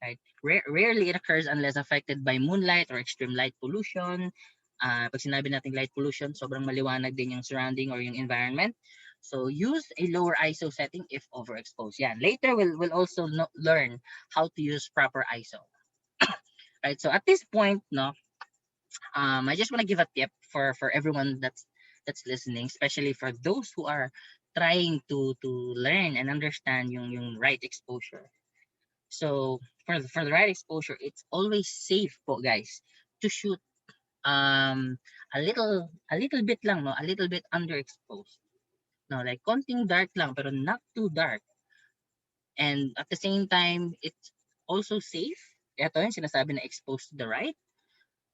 Right? Rarely it occurs unless affected by moonlight or extreme light pollution. Pag sinabi natin light pollution, sobrang maliwanag din yung surrounding or yung environment. So use a lower ISO setting if overexposed. Yeah, later we'll also learn how to use proper ISO. Right. So at this point, no, I just want to give a tip for everyone that's listening, especially for those who are trying to learn and understand yung right exposure. So for the right exposure, it's always safe po guys to shoot a little bit lang, no, a little bit underexposed, no, like konting dark lang pero not too dark, and at the same time it's also safe. Ito yung sinasabi na exposed to the right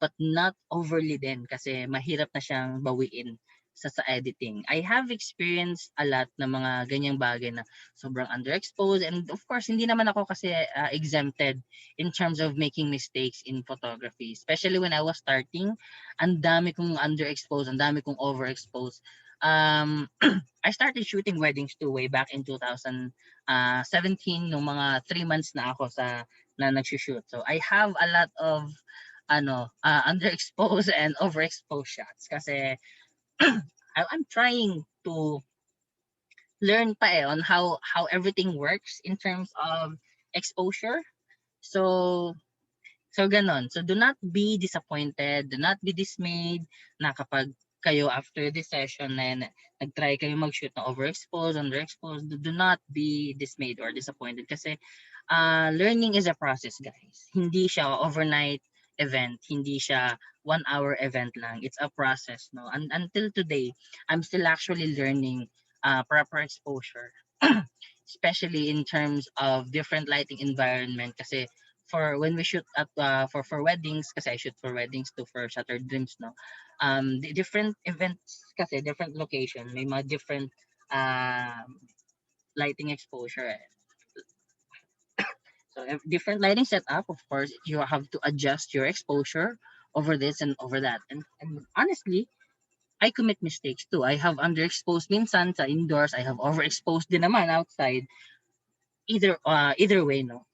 but not overly din kasi mahirap na siyang bawiin sa editing. I have experienced a lot ng mga ganyang bagay na sobrang underexposed, and of course hindi naman ako kasi exempted in terms of making mistakes in photography, especially when I was starting. Ang dami kong underexposed, ang dami kong overexposed. I started shooting weddings too way back in 2017 nung mga 3 months na ako na nagsushoot. So I have a lot of underexposed and overexposed shots kasi I'm trying to learn pa on how everything works in terms of exposure. So ganon. So do not be disappointed, do not be dismayed na kapag kayo after this session na nag-try kayo mag-shoot na overexposed, underexposed, do not be dismayed or disappointed kasi learning is a process, guys. Hindi siya overnight event, hindi siya 1 hour event lang. It's a process, no? And until today, I'm still actually learning proper exposure, especially in terms of different lighting environment kasi for when we shoot at for weddings kasi I shoot for weddings too, for Shattered Dreams, no, the different events kasi different location may mga different lighting exposure. So different lighting setup, of course, you have to adjust your exposure over this and over that. And honestly, I commit mistakes too. I have underexposed minsan sa indoors. I have overexposed din naman outside. Either way, no.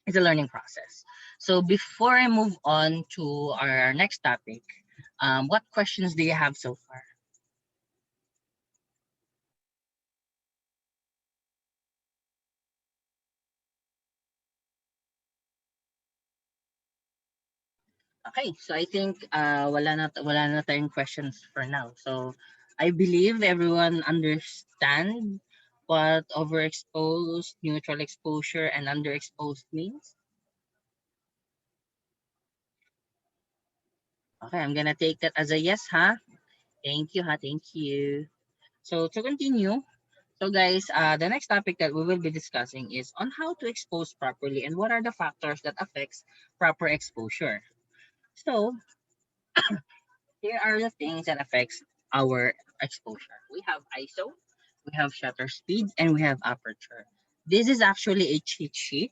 It's a learning process. So before I move on to our next topic, what questions do you have so far? Okay, so I think wala na tayong questions for now. So I believe everyone understand what overexposed, neutral exposure, and underexposed means. Okay, I'm gonna take that as a yes, huh? Thank you, huh? Thank you. So to continue, so guys, the next topic that we will be discussing is on how to expose properly and what are the factors that affects proper exposure. So here are the things that affects our exposure. We have ISO, we have shutter speed, and we have aperture. This is actually a cheat sheet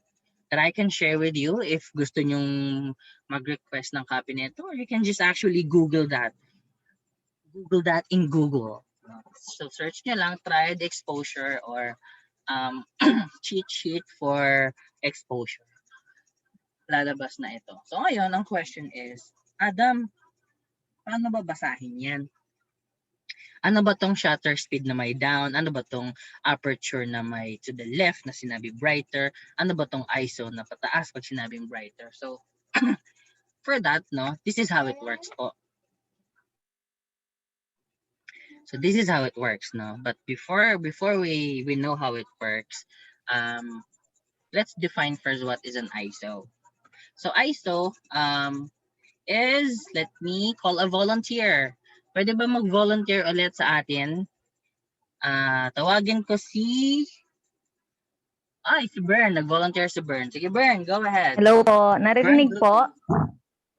that I can share with you if gusto nyong mag-request ng copy nito, or you can just actually Google that. Google that in Google. So search nyo lang tried exposure or cheat sheet for exposure. Lalabas na ito. So ngayon, ang question is, Adam, paano ba basahin yan? Ano ba tong shutter speed na may down? Ano ba tong aperture na may to the left na sinabi brighter? Ano ba tong ISO na pataas pag sinabing brighter? So, for that, no, this is how it works po. So this is how it works, no? But before we know how it works, let's define first what is an ISO. So ISO is, let me call a volunteer. Pwede ba mag-volunteer ulit sa atin? Tawagin ko si Bern. Nag-volunteer si Bern. Sige, Bern, go ahead. Hello po. Naririnig Bern, po?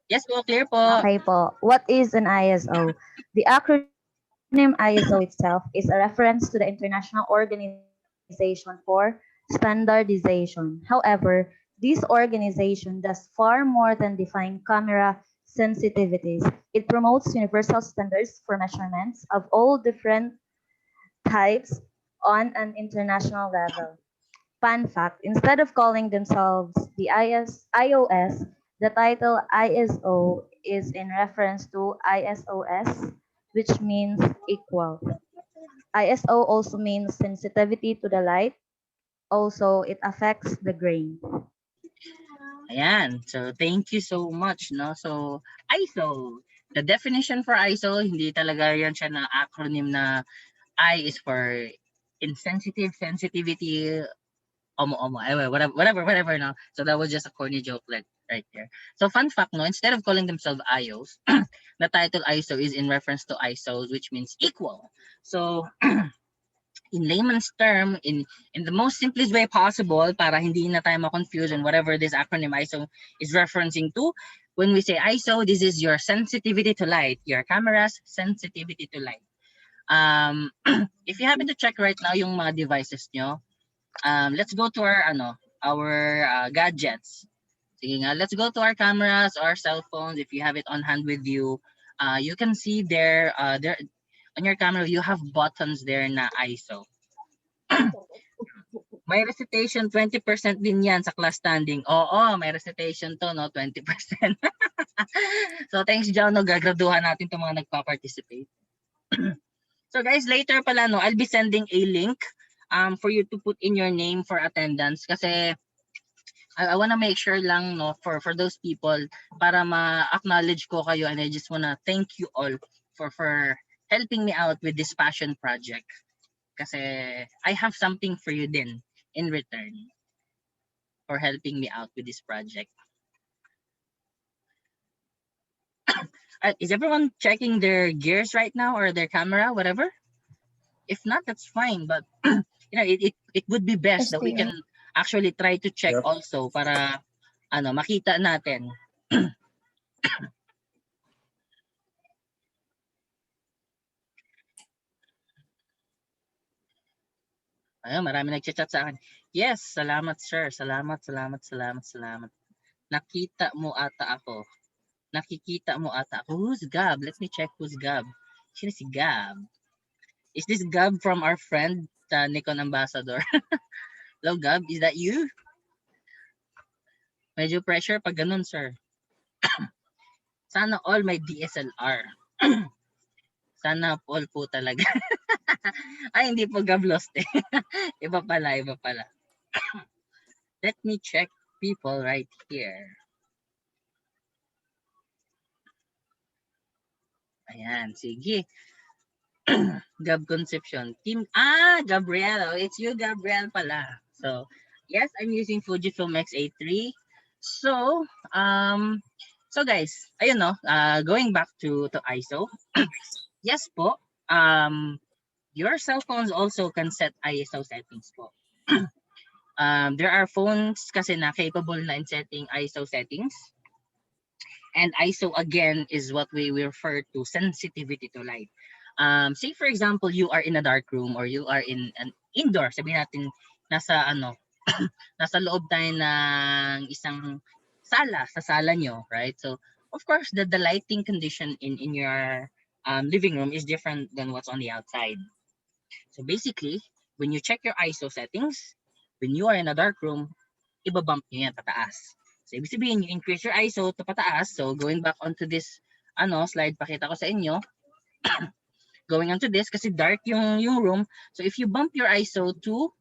Yes po, clear po. Okay po. What is an ISO? The acronym ISO itself is a reference to the International Organization for Standardization. However, this organization does far more than define camera sensitivities. It promotes universal standards for measurements of all different types on an international level. Fun fact, instead of calling themselves the iOS, the title ISO is in reference to ISOS, which means equal. ISO also means sensitivity to the light. Also, it affects the grain. Ayan. So, thank you so much, no? So, ISO. The definition for ISO, hindi talaga yan siya na acronym na I is for insensitive, sensitivity, whatever, no? So, that was just a corny joke right there. So, fun fact, no? Instead of calling themselves IOs, the title ISO is in reference to ISOs, which means equal. So, in layman's term, in the most simplest way possible, para hindi na tayo ma-confuse on whatever this acronym ISO is referencing to, when we say ISO, this is your sensitivity to light, your camera's sensitivity to light. If you happen to check right now yung mga devices nyo, let's go to our gadgets. Sige nga, let's go to our cameras or cell phones. If you have it on hand with you, you can see there on your camera, you have buttons there na ISO. May recitation, 20% din yan sa class standing. Oo, may recitation to, no? 20%. So, thanks, John. No? Gagraduhan natin itong mga nagpa-participate. So, guys, later pala, no, I'll be sending a link for you to put in your name for attendance. Kasi I want to make sure lang, no, for those people, para ma-acknowledge ko kayo, and I just want to thank you all for helping me out with this passion project. Kasi I have something for you din in return for helping me out with this project. Is everyone checking their gears right now or their camera, whatever? If not, that's fine. But it would be best that we can actually try to check also para makita natin. Ayun, marami nagchat-chat sa akin. Yes, salamat sir. Salamat. Nakita mo ata ako. Nakikita mo ata ako. Who's Gab? Let me check who's Gab. Sino si Gab? Is this Gab from our friend, Nikon Ambassador? Hello Gab, is that you? Medyo pressure pag ganun, sir. Sana all may DSLR. Sana all po talaga. Ay, hindi po Gab lost eh. Iba pala. Let me check people right here. Ayan, sige. Gab Concepcion. Gabriel. Oh, it's you, Gabriel pala. So, yes, I'm using Fujifilm X-A3. So, guys, ayun no, going back to ISO. Yes po, your cell phones also can set ISO settings po. There are phones kasi na capable na in setting ISO settings. And ISO again is what we refer to sensitivity to light. Say for example, you are in a dark room or you are in an indoor, sabihin natin nasa nasa loob tayo ng isang sala, sa sala nyo, right? So, of course, the lighting condition in your living room is different than what's on the outside. So basically, when you check your ISO settings, when you are in a dark room, ibabump nyo yan pataas. So, ibig sabihin, you increase your ISO to pataas. So, going back onto this slide, pakita ko sa inyo. Going onto this, kasi dark yung room. So, if you bump your ISO to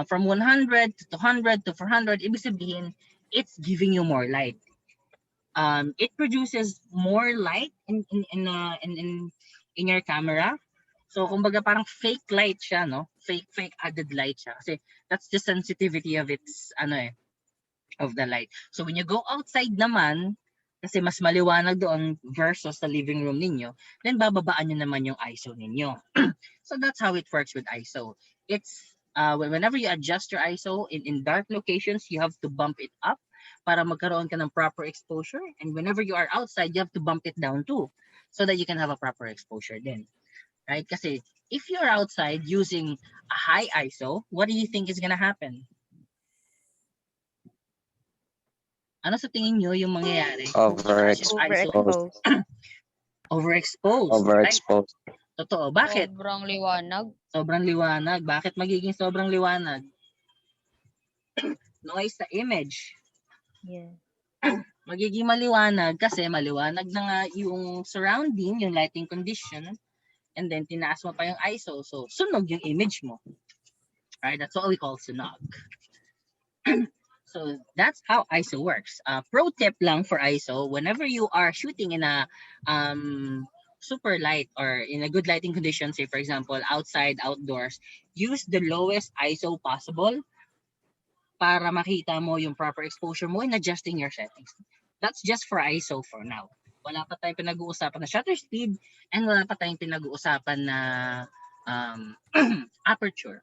from 100 to 200 to 400, ibig sabihin, it's giving you more light. It produces more light in your camera. So, kumbaga parang fake light siya, no? Fake added light siya. Kasi that's the sensitivity of its, of the light. So, when you go outside naman, kasi mas maliwanag doon versus the living room ninyo, then bababaan nyo naman yung ISO ninyo. So, that's how it works with ISO. It's, whenever you adjust your ISO in dark locations, you have to bump it up para magkaroon ka ng proper exposure. And whenever you are outside, you have to bump it down too so that you can have a proper exposure then. Right? Kasi if you're outside using a high ISO, what do you think is gonna happen? Ano sa tingin nyo yung mangyayari? Overexposed. Overexposed. Overexposed. Right? Totoo. Bakit? Sobrang liwanag. Sobrang liwanag. Bakit magiging sobrang liwanag? Noise sa image. Yeah. Magiging maliwanag kasi maliwanag na nga yung surrounding, yung lighting condition. and then tinaas mo pa yung ISO. So, sunog yung image mo. Right? That's what we call sunog. So, that's how ISO works. Pro tip lang for ISO, whenever you are shooting in a super light or in a good lighting condition, say for example, outside, outdoors, use the lowest ISO possible para makita mo yung proper exposure mo in adjusting your settings. That's just for ISO for now. Wala pa tayong pinag-uusapan na shutter speed and wala pa tayong pinag-uusapan na aperture.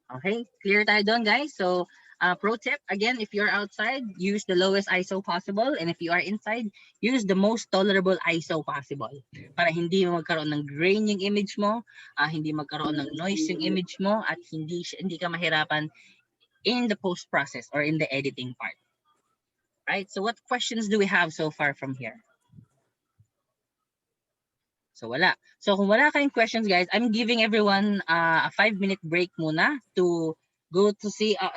Okay, clear tayo doon, guys. So, pro tip, again, if you're outside, use the lowest ISO possible. And if you are inside, use the most tolerable ISO possible. Para hindi magkaroon ng grain yung image mo, hindi magkaroon ng noise yung image mo, at hindi ka mahirapan in the post-process or in the editing part. Right? So, what questions do we have so far from here? So, wala. So, kung wala kayong questions, guys, I'm giving everyone a 5-minute break muna to go to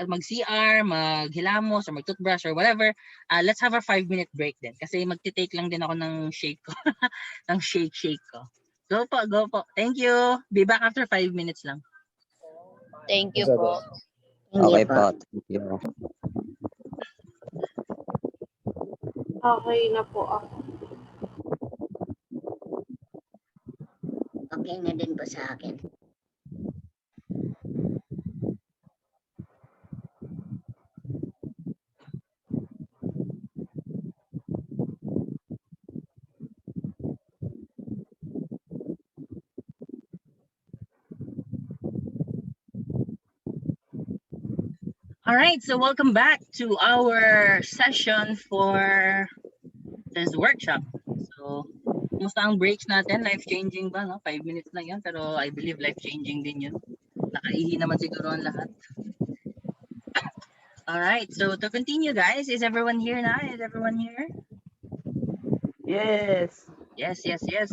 mag-CR, maghilamos, or mag-toothbrush, or whatever. Let's have a 5-minute break din. Kasi magti-take lang din ako ng shake ko. ng shake ko. Go po, go po. Thank you. Be back after 5 minutes lang. Thank you po. Okay po. Thank you. Okay na po ako. Okay na din po sa akin. All right, so welcome back to our session for this workshop. So, kumusta ang breaks natin? Life-changing ba? No? 5 minutes lang yan, pero I believe life-changing din yun. Nakaihi naman siguro ang lahat. All right, so to continue, guys, is everyone here na? Is everyone here? Yes. Yes. Yes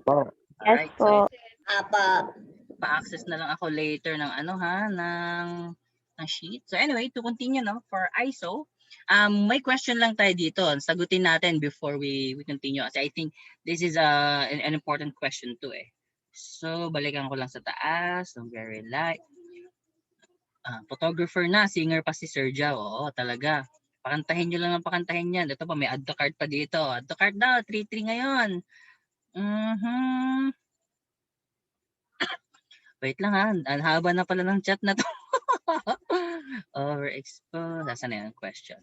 po. All right, so Apa. pa-access na lang ako later ng ng sheet. So anyway, to continue, no, for ISO, may question lang tayo dito. Sagutin natin before we continue. Kasi I think this is an important question too eh. So balikan ko lang sa taas. So very light. Photographer na, singer pa si Sir Jao. Oo, talaga. Pakantahin nyo lang ang pakantahin yan. Ito pa, may add to cart pa dito. Add to cart daw, 3-3 ngayon. Wait lang ha, ang haba na pala ng chat na to. Overexposed. Nasaan na yung question?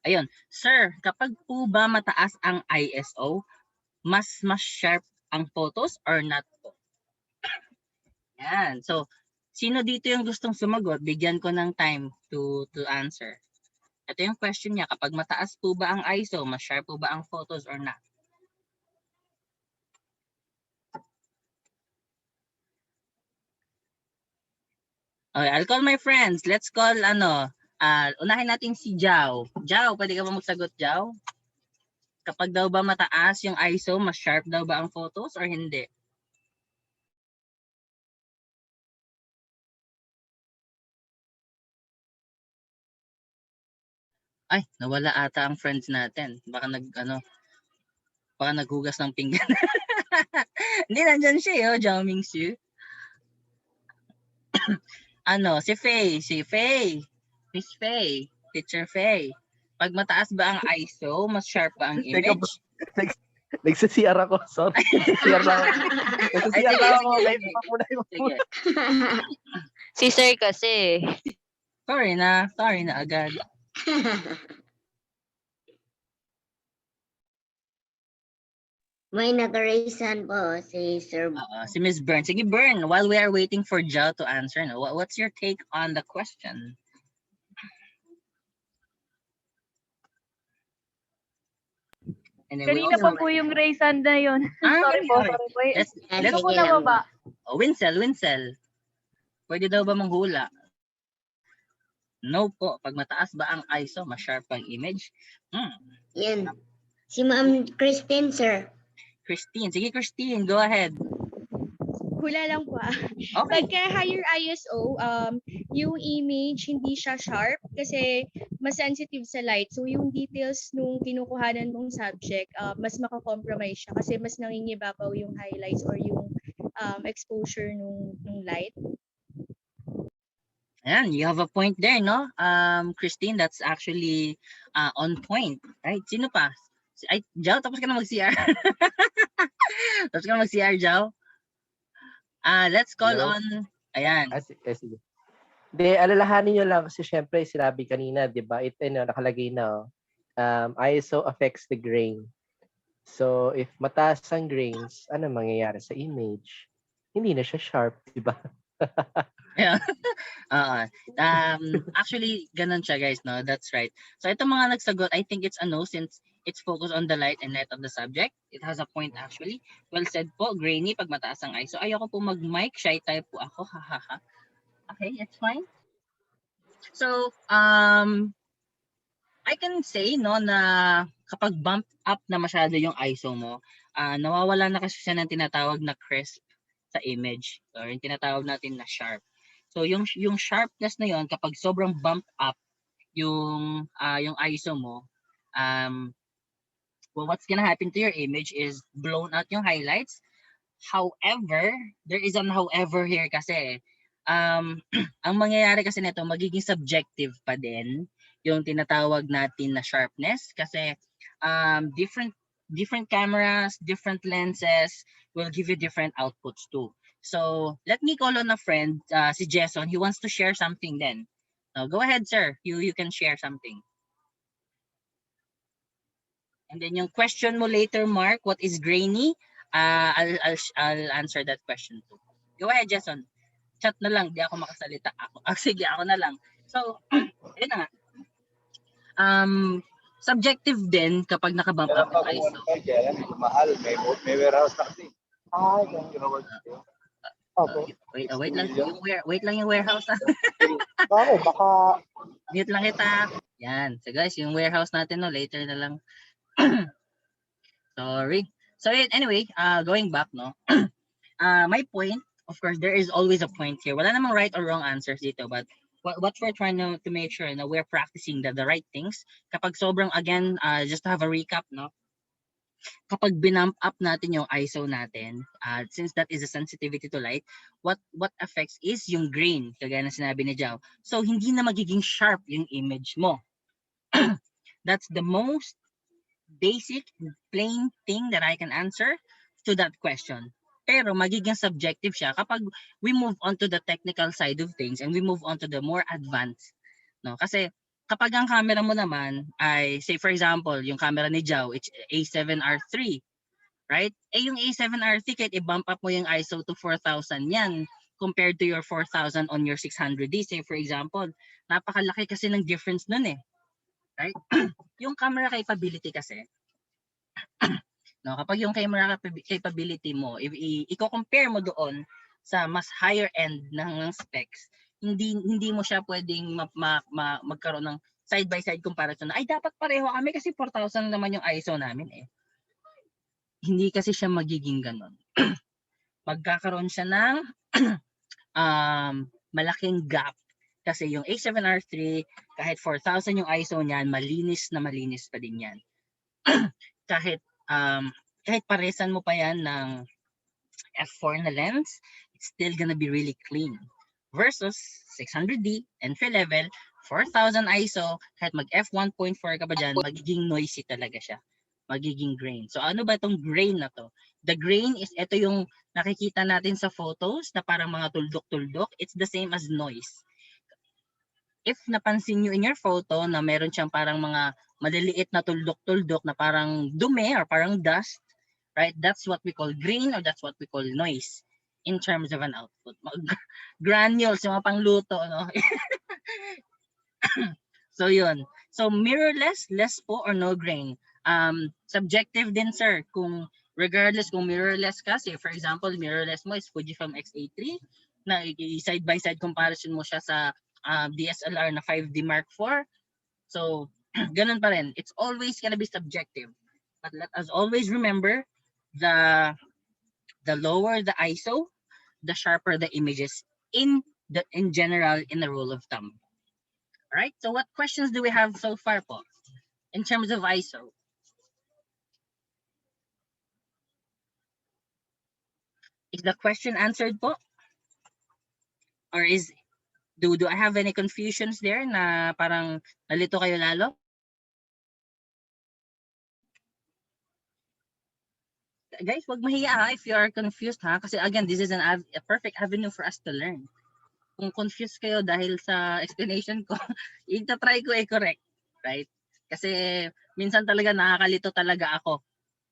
Ayun. Sir, kapag po ba mataas ang ISO, mas sharp ang photos or not po? Yan. So, sino dito yung gustong sumagot? Bigyan ko ng time to answer. Ito yung question niya. Kapag mataas po ba ang ISO, mas sharp po ba ang photos or not? Okay, I'll call my friends. Let's call unahin natin si Jao. Jao, pwede ka ba magsagot, Jao? Kapag daw ba mataas yung ISO, mas sharp daw ba ang photos or hindi? Ay, nawala ata ang friends natin. Baka naghugas ng pinggan. Hindi, nandyan siya, Jao Mingxu. Si Faye. Miss Faye. Teacher Faye. Pag mataas ba ang ISO, mas sharp ba ang image? Nagsa-CR ako. Sorry. Nagsa-CR lang ako. Nagsa-CR lang ako. Sige. Si Sir kasi. Sorry na agad. May nag-raisan po si Sir. Si Miss Bern. Sige, Bern, while we are waiting for Jao to answer, what's your take on the question? Kanina pa po yung raisan na yun. Sorry po. Let's po na baba. Winsel. Pwede daw ba manghula? No po. Pag mataas ba ang ISO, mas sharp ang image? Yan. Si Ma'am Christine, sir. Christine. Sige, Christine. Go ahead. Hula lang po. Okay. Pagka higher ISO, yung image hindi siya sharp kasi mas sensitive sa light. So yung details nung kinukuhanan mong subject, mas makakompromise siya kasi mas nangingibabaw yung highlights or yung exposure nung light. Ayan, you have a point there, no? Christine, that's actually on point. Right? Sino pa? Ay, Jao, tapos ka na mag-CR. Tapos ka na mag-CR, Jao. Let's call Hello? on, ayan. Sige. Hindi, alalahanin nyo lang kasi syempre sinabi kanina, di ba? Ito nakalagay na, ISO affects the grain. So, if mataas ang grains, ano mangyayari sa image? Hindi na siya sharp, di ba? Yeah. Actually, ganun siya, guys, no? That's right. So, itong mga nagsagot, I think it's a no since it's focused on the light and light of the subject. It has a point, actually. Well said po, grainy pag mataas ang ISO. Ayoko po mag-mic, shy type po ako, hahaha. Okay, it's fine. So, I can say, no, na kapag bump up na masyado yung ISO mo, nawawala na kasi siya ng tinatawag na crisp sa image or yung tinatawag natin na sharp. So yung sharpness na yon kapag sobrang bump up yung ISO mo, well, what's gonna happen to your image is blown out yung highlights. However, there is an however here kasi. Ang mangyayari kasi nito, magiging subjective pa din yung tinatawag natin na sharpness kasi different cameras, different lenses will give you different outputs too. So, let me call on a friend, si Jason. He wants to share something then. Go ahead, sir. You can share something. And then yung question mo later, Mark, what is grainy? I'll answer that question too. Go ahead, Jason. Chat na lang, di ako makasalita. Sige, ako na lang. So, yun na nga. Subjective din kapag nakabump up yung ISO. Mahal, may warehouse na kasi. Wait lang yung warehouse. Bakit? Baka... Mute lang kita. Yan. So guys, yung warehouse natin, no, later na lang. Sorry. So anyway, going back, no. My point, of course, there is always a point here. Wala namang right or wrong answers dito, but what we're trying to make sure na we're practicing the right things. Kapag sobrang, again, just to have a recap, no? Kapag binump up natin yung ISO natin, since that is a sensitivity to light, what affects is yung grain, kagaya na sinabi ni Jao. So, hindi na magiging sharp yung image mo. That's the most basic, plain thing that I can answer to that question. Pero magiging subjective siya kapag we move on to the technical side of things and we move on to the more advanced. No? Kasi kapag ang camera mo naman ay, say for example, yung camera ni Jao, it's A7R3, right? Yung A7R3, kahit i-bump up mo yung ISO to 4,000 yan compared to your 4,000 on your 600D, say for example, napakalaki kasi ng difference nun eh. Right? Yung camera capability kasi, no, kapag yung camera capability mo, i-compare mo doon sa mas higher end ng specs, hindi mo siya pwedeng magkaroon ng side by side comparison na ay dapat pareho kami kasi 4,000 naman yung ISO namin eh. Hindi kasi siya magiging ganun. Magkakaroon siya ng malaking gap kasi yung A7R3 kahit 4,000 yung ISO niyan, malinis pa din yan. kahit paresan mo pa yan ng f4 na lens, it's still gonna be really clean. Versus 600D, entry level, 4,000 ISO, kahit mag f1.4 ka pa dyan, magiging noisy talaga siya. Magiging grain. So ano ba itong grain na to? The grain is, ito yung nakikita natin sa photos na parang mga tuldok-tuldok. It's the same as noise. If napansin nyo in your photo na meron siyang parang mga maliliit na tuldok-tuldok na parang dumi or parang dust, right? That's what we call grain or that's what we call noise in terms of an output. Granules, yung mga pangluto, no? So yun. So mirrorless, less po or no grain. Subjective din sir, kung regardless kung mirrorless kasi, for example, mirrorless mo is Fujifilm X-A3, na side by side comparison mo siya sa DSLR na 5D Mark IV. So, ganun pa rin. It's always gonna be subjective. But let us always remember the lower the ISO, the sharper the images in general in the rule of thumb. Alright, so what questions do we have so far po in terms of ISO? Is the question answered po? Or do I have any confusions there na parang nalito kayo lalo? Guys, wag mahiya ha if you are confused ha. Kasi again, this is a perfect avenue for us to learn. Kung confused kayo dahil sa explanation ko, ita-try ko i-correct. Right? Kasi minsan talaga nakakalito talaga ako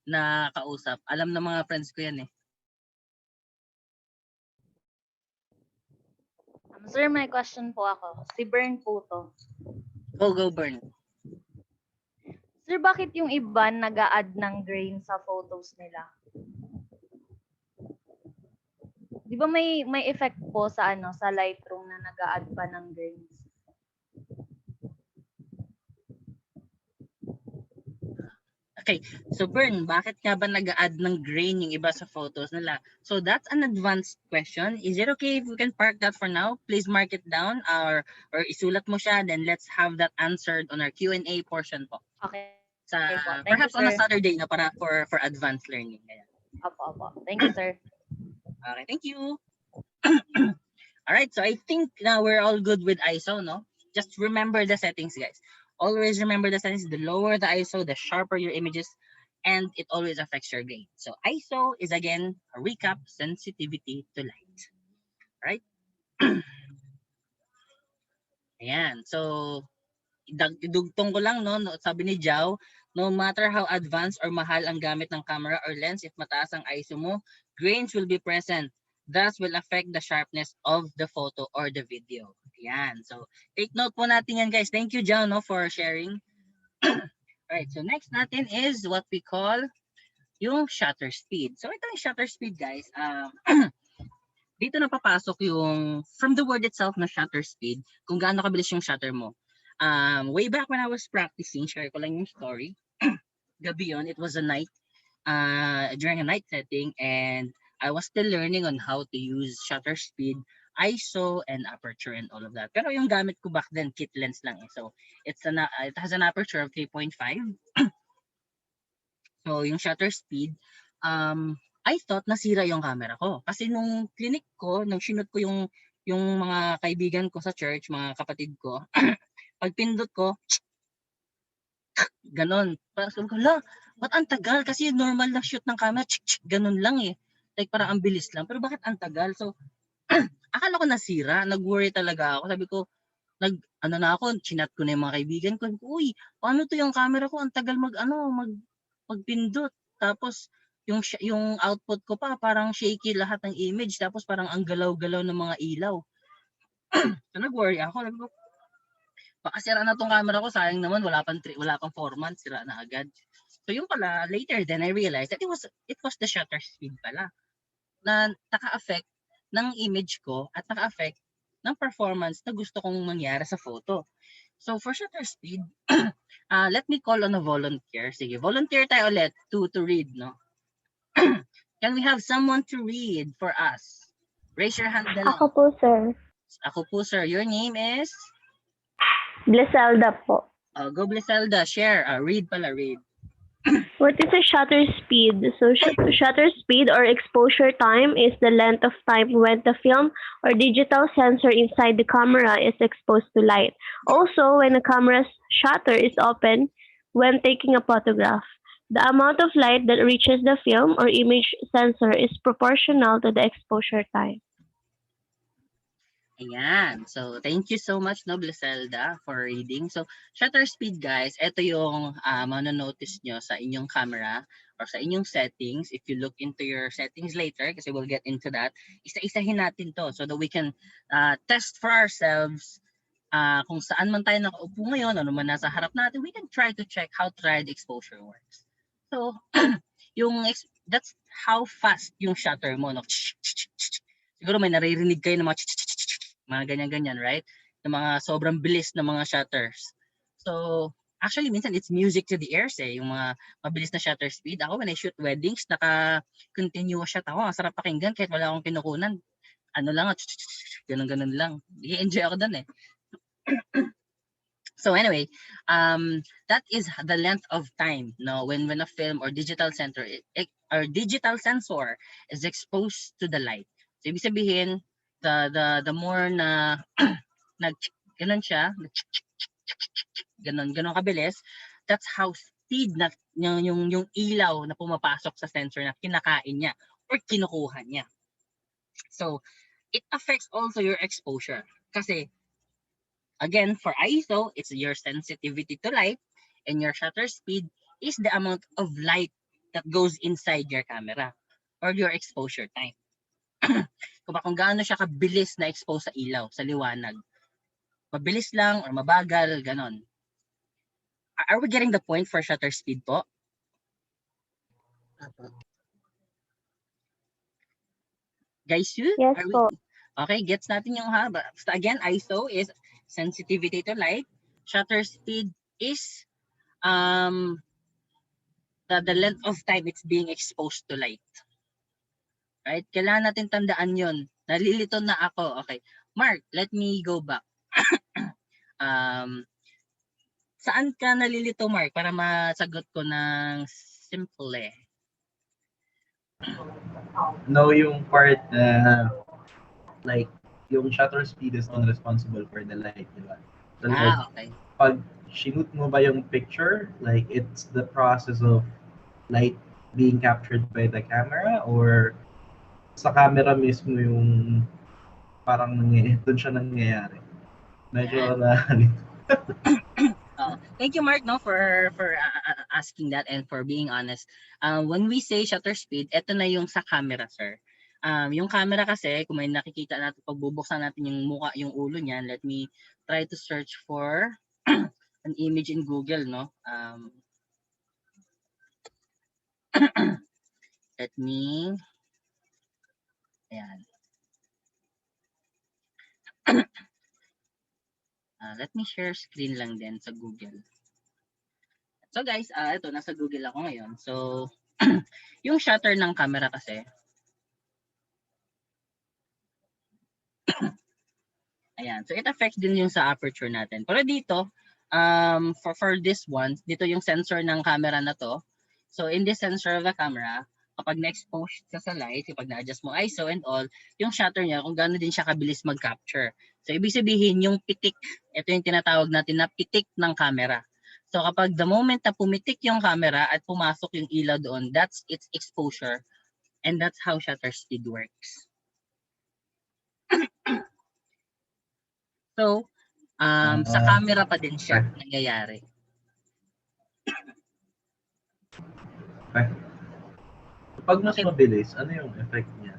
na kausap. Alam ng mga friends ko yan eh. Sir, may question po ako. Si Bern po to. Go, Bern. Sir, bakit yung iba nag-a-add ng grain sa photos nila? Di ba may effect po sa sa Lightroom na nag-a-add pa ng grains? Okay, so Bern, bakit nga ba nag-a-add ng grain yung iba sa photos nila? So that's an advanced question. Is it okay if we can park that for now? Please mark it down or isulat mo siya, then let's have that answered on our Q&A portion po. Okay. Sa, po. perhaps you, on a Saturday na para for advanced learning. Ayan. Opo. Thank you, sir. Okay, thank you. All right, so I think now we're all good with ISO, no? Just remember the settings, guys. Always remember the settings. The lower the ISO, the sharper your images, and it always affects your gain. So ISO is again a recap, sensitivity to light. Right? Ayan. So idugtong ko lang, no? Sabi ni Jao, no matter how advanced or mahal ang gamit ng camera or lens, if mataas ang ISO mo, grains will be present. Thus will affect the sharpness of the photo or the video. Yan. So, take note po natin yan, guys. Thank you, John, no, for sharing. Alright, so next natin is what we call yung shutter speed. So, ito yung shutter speed, guys. Dito na papasok yung, from the word itself na shutter speed, kung gaano kabilis yung shutter mo. Way back when I was practicing, share ko lang yung story. Gabi yun, it was a night, during a night setting, and I was still learning on how to use shutter speed, ISO, and aperture, and all of that. Pero yung gamit ko back then, kit lens lang eh. So, it has an aperture of 3.5. So, yung shutter speed, I thought nasira yung camera ko. Kasi nung clinic ko, nung sinut ko yung mga kaibigan ko sa church, mga kapatid ko, pag pindot ko, ganon. Parang sabi ko, ba't ang tagal? Kasi normal na shoot ng camera, ganon lang eh. Like parang ang bilis lang. Pero bakit ang tagal? So, akala ko nasira. Nag-worry talaga ako. Sabi ko, chinat ko na yung mga kaibigan ko. Uy, paano to yung camera ko? Ang tagal magpindot. Tapos, yung output ko pa, parang shaky lahat ng image. Tapos parang ang galaw-galaw ng mga ilaw. So, nag-worry ako. Sabi ko, baka sira na tong camera ko. Sayang naman, wala pang 4 months. Sira na agad. So, yung pala, later then I realized that it was the shutter speed pala na naka-affect ng image ko at naka-affect ng performance na gusto kong mangyari sa photo. So, for shutter speed, let me call on a volunteer. Sige, volunteer tayo ulit to read, no? Can we have someone to read for us? Raise your hand na lang. Ako po, sir. Ako po, sir. Your name is? Bleselda po. Go, Bleselda. Share. Read pala, read. What is a shutter speed? So, shutter speed or exposure time is the length of time when the film or digital sensor inside the camera is exposed to light. Also, when the camera's shutter is open when taking a photograph. The amount of light that reaches the film or image sensor is proportional to the exposure time. Ayan. So, thank you so much, no, Bleselda, for reading. So, shutter speed, guys, ito yung manonotice nyo sa inyong camera or sa inyong settings. If you look into your settings later, kasi we'll get into that, isa-isahin natin to so that we can test for ourselves kung saan man tayo nakaupo ngayon, ano man nasa harap natin, we can try to check how tried exposure works. So, that's how fast yung shutter mo, no? Siguro may naririnig kayo ng mga ganyan-ganyan, right? Ng mga sobrang bilis ng mga shutters. So, actually, minsan it's music to the ears eh, yung mga mabilis na shutter speed. Ako, when I shoot weddings, naka-continuous shot ako. Ang sarap pakinggan kahit wala akong kinukunan. Ano lang, ganun-ganun lang. I-enjoy ako dun eh. So anyway, that is the length of time, no, when a film or digital sensor or digital sensor is exposed to the light. So ibig sabihin, the more na nag ganun siya, ganun kabilis, that's how speed na yung ilaw na pumapasok sa sensor na kinakain niya or kinukuha niya. So it affects also your exposure kasi again, for ISO, it's your sensitivity to light, and your shutter speed is the amount of light that goes inside your camera or your exposure time. Kung gaano siya kabilis na expose sa ilaw, sa liwanag. Mabilis lang or mabagal, ganon. Are we getting the point for shutter speed po? Guys, you? Yes po. Okay, gets natin yung haba. Basta again, ISO is sensitivity to light. Shutter speed is the length of time it's being exposed to light. Right? Kailangan natin tandaan yun. Nalilito na ako. Okay. Mark, let me go back. Saan ka nalilito, Mark? Para masagot ko ng simple. No, yung part na like yung shutter speed is not responsible for the light, di ba? So like, okay. pag shoot mo ba yung picture, like it's the process of light being captured by the camera or sa camera mismo yung parang doon siya nangyayari. Medyo Thank you, Mark, no, for asking that and for being honest. When we say shutter speed, ito na yung sa camera, sir. Yung camera kasi, kung may nakikita natin, pag bubuksan natin yung mukha, yung ulo niyan, let me try to search for an image in Google, no? Let me, ayan. Let me share screen lang din sa Google. So guys, ito, nasa Google ako ngayon. So, yung shutter ng camera kasi, ayan. So, it affects din yung sa aperture natin. Pero dito, for this one, dito yung sensor ng camera na to. So, in this sensor of the camera, kapag na-expose siya sa light, kapag na-adjust mo ISO and all, yung shutter niya, kung gaano din siya kabilis mag-capture. So, ibig sabihin, yung pitik, ito yung tinatawag natin na pitik ng camera. So, kapag the moment na pumitik yung camera at pumasok yung ilaw doon, that's its exposure. And that's how shutter speed works. So, sa camera pa din siya nangyayari. Okay. Pag mas mabilis, ano yung effect niya?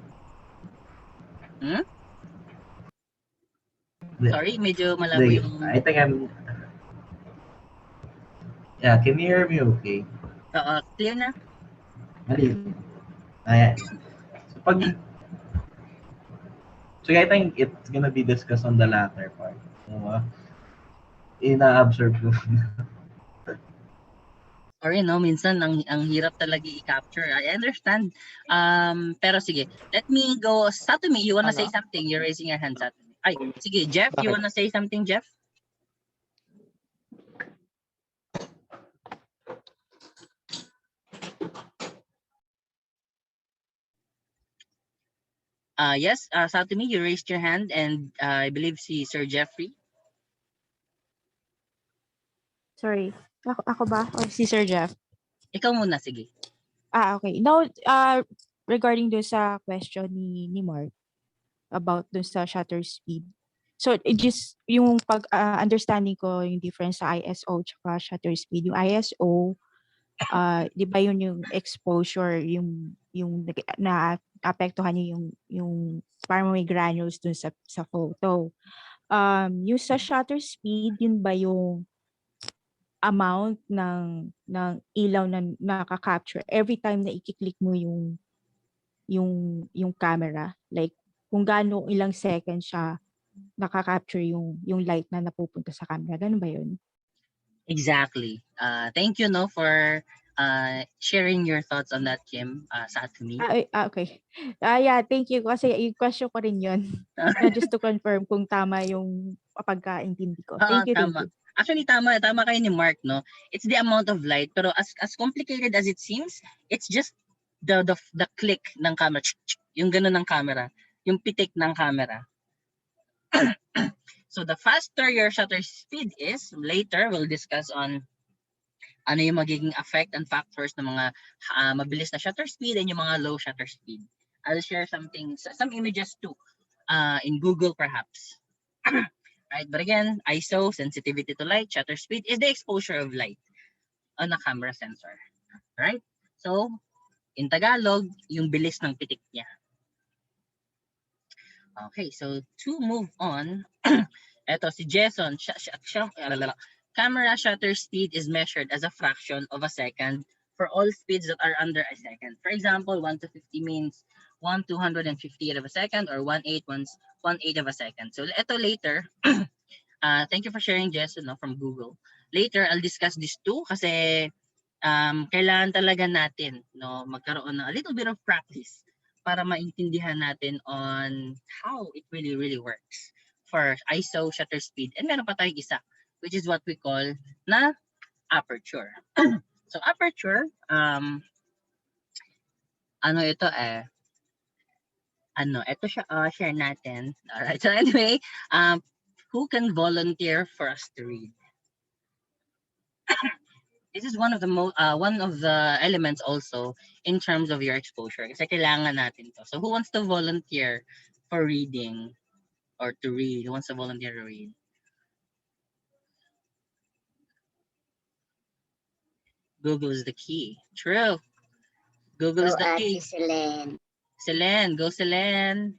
Sorry, medyo malabo yung... I think Yeah, can you hear me okay? Clear na? Ayan. So I think it's gonna be discussed on the latter part. Ina-absorb ko. Sorry, no, minsan ang hirap talaga i-capture. I understand. Pero sige, let me go. Satomi, you wanna say something? You're raising your hand, Satomi. Ay, sige, Jeff, you wanna say something, Jeff? Yes, Satomi, you raised your hand and I believe si Sir Jeffrey. Sorry. Ako ba? Or si Sir Jeff? Ikaw muna, sige. Okay. Now, regarding do sa question ni Mark about do sa shutter speed. So, it just yung understanding ko yung difference sa ISO tsaka shutter speed. Yung ISO, di ba yun yung exposure, yung na-apektuhan niya yung parang may granules dun sa photo. Yung sa shutter speed, yun ba yung amount ng ilaw na nakaka-capture every time na i-click mo yung camera, like kung gaano ilang seconds siya nakaka-capture yung light na napupunta sa camera, ganun ba yun? Exactly. Thank you, no, for sharing your thoughts on that, Kim, Satomi. Okay. Yeah, thank you kasi yung question ko rin yun. Just to confirm kung tama yung pagkaintindi ko. Thank you, thank Tama. you. Actually, tama kayo ni Mark, no? It's the amount of light, pero as complicated as it seems, it's just the click ng camera, yung gano'n ng camera, yung pitik ng camera. So the faster your shutter speed is, later we'll discuss on ano yung magiging effect and factors ng mga mabilis na shutter speed and yung mga low shutter speed. I'll share some images too, in Google perhaps. Right, but again, ISO, sensitivity to light, shutter speed is the exposure of light on a camera sensor. Right? So, in Tagalog, yung bilis ng pitik niya. Okay, so to move on, eto si Jason, camera shutter speed is measured as a fraction of a second for all speeds that are under a second. For example, 1 to 50 means 1/250th of a second or 1/8 of a second. So eto later, thank you for sharing, Jason, no, from Google. Later, I'll discuss this too kasi kailangan talaga natin, no, magkaroon ng a little bit of practice para maintindihan natin on how it really works for ISO, shutter speed, and meron pa tayong isa, which is what we call na aperture. So aperture, ito siya, share natin. Alright, so anyway, who can volunteer for us to read? This is one of the elements also in terms of your exposure. Kasi kailangan natin to. So who wants to volunteer for reading or to read? Who wants to volunteer to read? Google is the key. True. Google is the key. Selene. Selene, go Selene.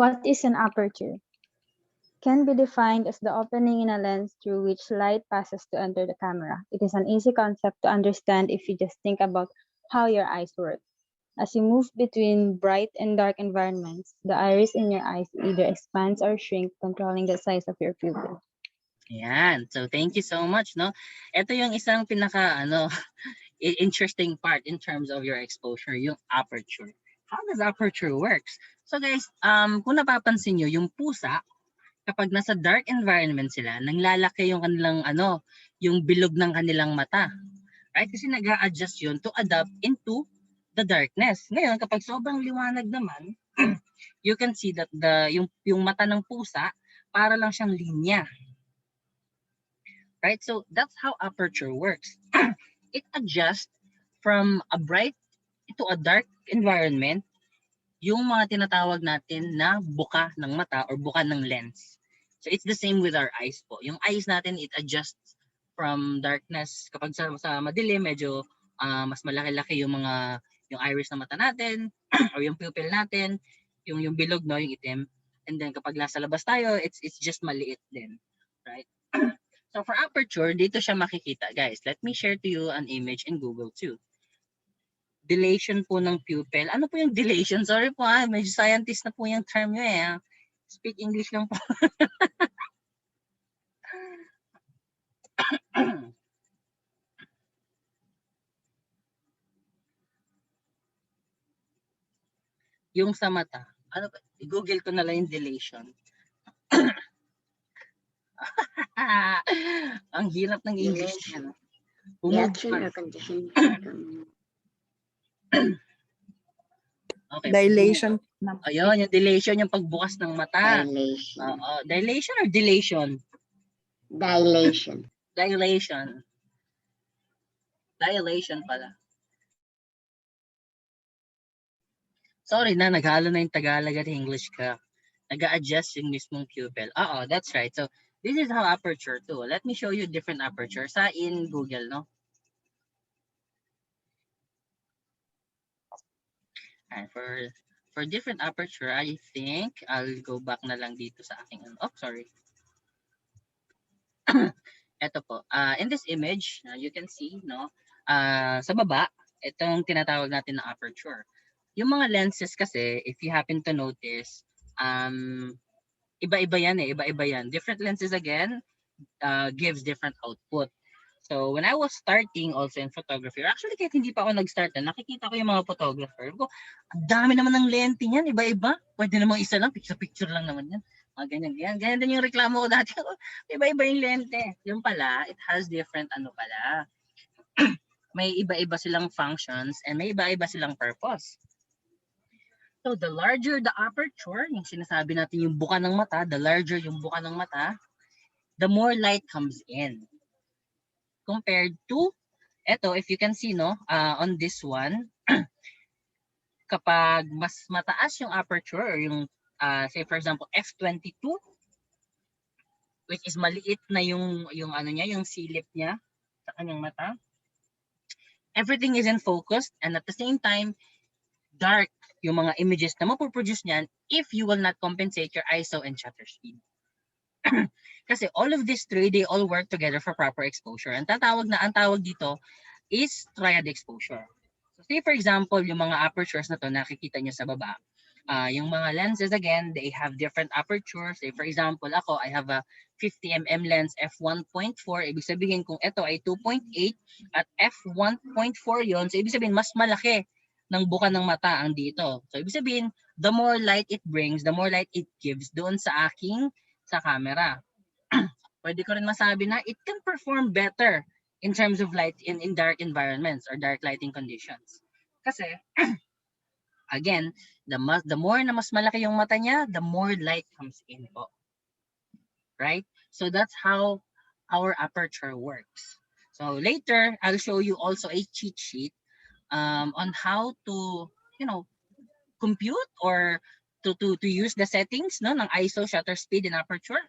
What is an aperture? Can be defined as the opening in a lens through which light passes to enter the camera. It is an easy concept to understand if you just think about how your eyes work. As you move between bright and dark environments, the iris in your eyes either expands or shrinks, controlling the size of your pupil. Yan. So thank you so much, no? Ito yung isang pinaka interesting part in terms of your exposure, yung aperture. How does aperture works? So guys, kung napapansin nyo, yung pusa, kapag nasa dark environment sila, nanglalaki yung kanilang yung bilog ng kanilang mata. Right? Kasi nag-a-adjust yun to adapt into the darkness. Ngayon, kapag sobrang liwanag naman, you can see that yung mata ng pusa, para lang siyang linya. Right? So that's how aperture works. It adjusts from a bright to a dark environment yung mga tinatawag natin na buka ng mata or buka ng lens. So it's the same with our eyes po. Yung eyes natin, it adjusts from darkness. Kapag sa madilim, medyo mas malaki-laki yung iris ng mata natin or yung pupil natin, yung bilog, no, yung itim. And then kapag nasa labas tayo, it's just maliit din. Right? So for aperture, dito siya makikita, guys. Let me share to you an image in Google too. Dilation po ng pupil. Ano po yung dilation? Sorry po, medyo scientist na po yung term nyo eh. Speak English lang po. Yung sa mata. Ano ba? I-Google ko na lang yung dilation. Ang hirap ng English niya. Reaction or condition. Okay. Dilation. Ayun, yung dilation, yung pagbukas ng mata. Dilation. Dilation or dilation? Dilation. Dilation. Dilation pala. Sorry na, naghalo na yung Tagalog at English ka. Nag-a-adjust yung mismong pupil. That's right. So, this is how aperture too. Let me show you different aperture in Google, no? And for different aperture, I think I'll go back na lang dito sa aking sorry. Ito po. In this image, you can see, no? Sa baba, itong tinatawag natin na aperture. Yung mga lenses kasi, if you happen to notice, iba-iba yan eh. Iba-iba yan. Different lenses again gives different output. So when I was starting also in photography, or actually kahit hindi pa ako nag-start, nakikita ko yung mga photographer ko, ang dami naman ng lente niyan, iba-iba. Pwede namang isa lang, picture lang naman yan. Ganyan. Ganyan din yung reklamo ko dati. Iba-iba yung lente. Yung pala, it has different pala. May iba-iba silang functions and may iba-iba silang purpose. So the larger the aperture, yung sinasabi natin yung buka ng mata, the larger yung buka ng mata, the more light comes in. Compared to, eto, if you can see, no, on this one, kapag mas mataas yung aperture, or yung, say for example, f22, which is maliit na yung niya, yung silip niya sa kanyang mata, everything is in focus, and at the same time, dark yung mga images na mapoproduce niyan if you will not compensate your ISO and shutter speed. Kasi all of these three, they all work together for proper exposure. Ang tawag dito is triad exposure. So say for example, yung mga apertures na to nakikita nyo sa baba. Yung mga lenses, again, they have different apertures. Say for example, I have a 50mm lens f1.4. Ibig sabihin kung ito ay 2.8 at f1.4 yon, so ibig sabihin mas malaki ng buka ng mata ang dito. So ibig sabihin, the more light it brings, the more light it gives doon sa camera. Pwede ko rin masabi na it can perform better in terms of light in dark environments or dark lighting conditions. Kasi again, the more na mas malaki yung mata niya, the more light comes in po. Right? So that's how our aperture works. So later, I'll show you also a cheat sheet on how to, compute or to use the settings ng ISO, shutter speed, and aperture.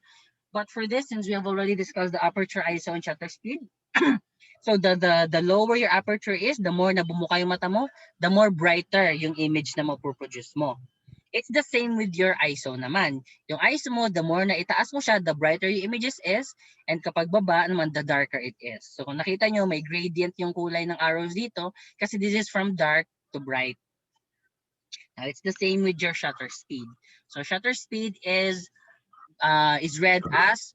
But for this, since we have already discussed the aperture, ISO, and shutter speed, so the lower your aperture is, the more na bumuka yung mata mo, the more brighter yung image na mapoproduce mo. It's the same with your ISO naman. Yung ISO mo, the more na itaas mo siya, the brighter yung images is, and kapag baba naman, the darker it is. So kung nakita nyo, may gradient yung kulay ng arrows dito kasi this is from dark to bright. Now, it's the same with your shutter speed. So shutter speed is read as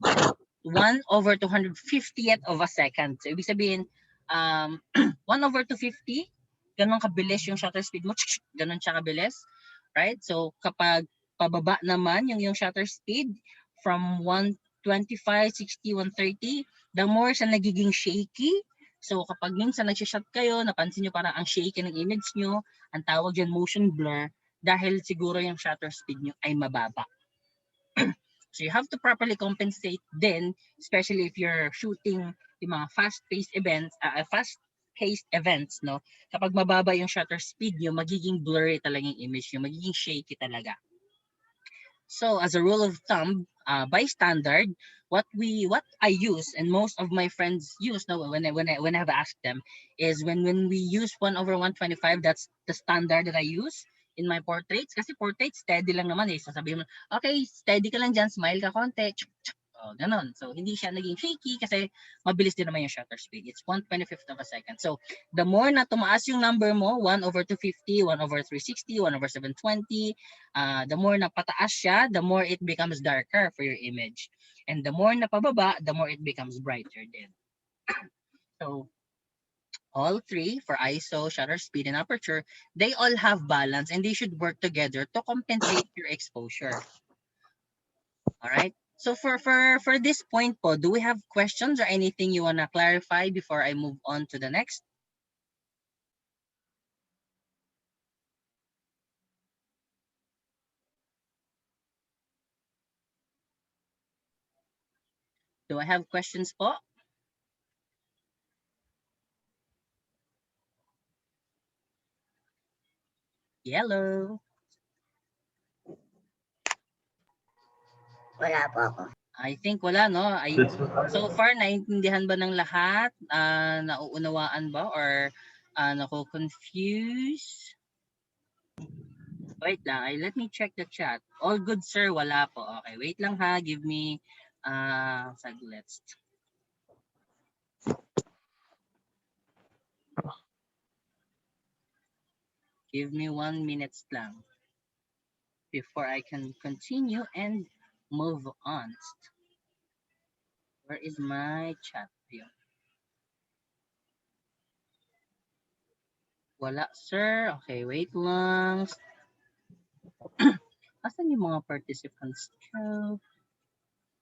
1/250th of a second. So ibig sabihin, 1/250, ganun kabilis yung shutter speed mo, ganun siya kabilis. Right? So kapag pababa naman yung shutter speed from 125, 60, 130, the more siya nagiging shaky. So kapag minsan nagsishot kayo, napansin nyo parang ang shaky ng image nyo, ang tawag dyan motion blur, dahil siguro yung shutter speed nyo ay mababa. So you have to properly compensate then, especially if you're shooting yung mga fast-paced events, no? Kapag mababa yung shutter speed nyo, magiging blurry talaga yung image nyo, magiging shaky talaga. So as a rule of thumb, by standard, what I use and most of my friends use, no, when I have asked them, is when we use 1/125, that's the standard that I use in my portraits. Kasi portraits, steady lang naman eh. Sasabihin mo, okay, steady ka lang dyan, smile ka konti. Oh, ganun. So, hindi siya naging shaky kasi mabilis din naman yung shutter speed. It's 1/25th of a second. So, the more na tumaas yung number mo, 1/250, 1/360, 1/720, the more na pataas siya, the more it becomes darker for your image. And the more na pababa, the more it becomes brighter din. So, all three, for ISO, shutter speed, and aperture, they all have balance and they should work together to compensate your exposure. All right. So for this point po, do we have questions or anything you want to clarify before I move on to the next? Do I have questions po? Yellow. Wala po ako. I think wala, no? So far, naiintindihan ba ng lahat? Nauunawaan ba? Or nako-confuse? Wait lang, let me check the chat. All good, sir. Wala po. Okay, wait lang ha. Give me saglit. Give me 1 minute lang before I can continue and move on. Where is my chat view? Wala, sir. Okay, wait lang. Asan yung mga participants?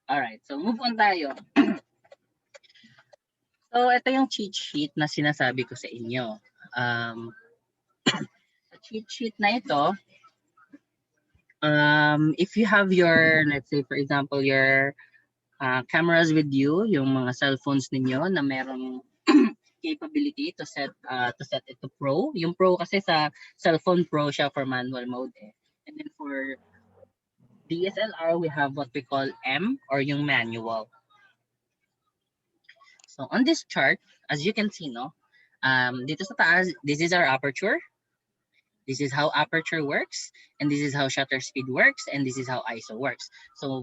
Alright, so move on tayo. So, ito yung cheat sheet na sinasabi ko sa inyo. Sa cheat sheet na ito, if you have your, let's say for example, your cameras with you, yung mga cellphones ninyo na merong capability to set it to pro. Yung pro kasi sa cellphone pro siya for manual mode eh. And then for DSLR, we have what we call M or yung manual. So on this chart, as you can see, no, dito sa taas, this is our aperture. This is how aperture works, and this is how shutter speed works, and this is how ISO works. So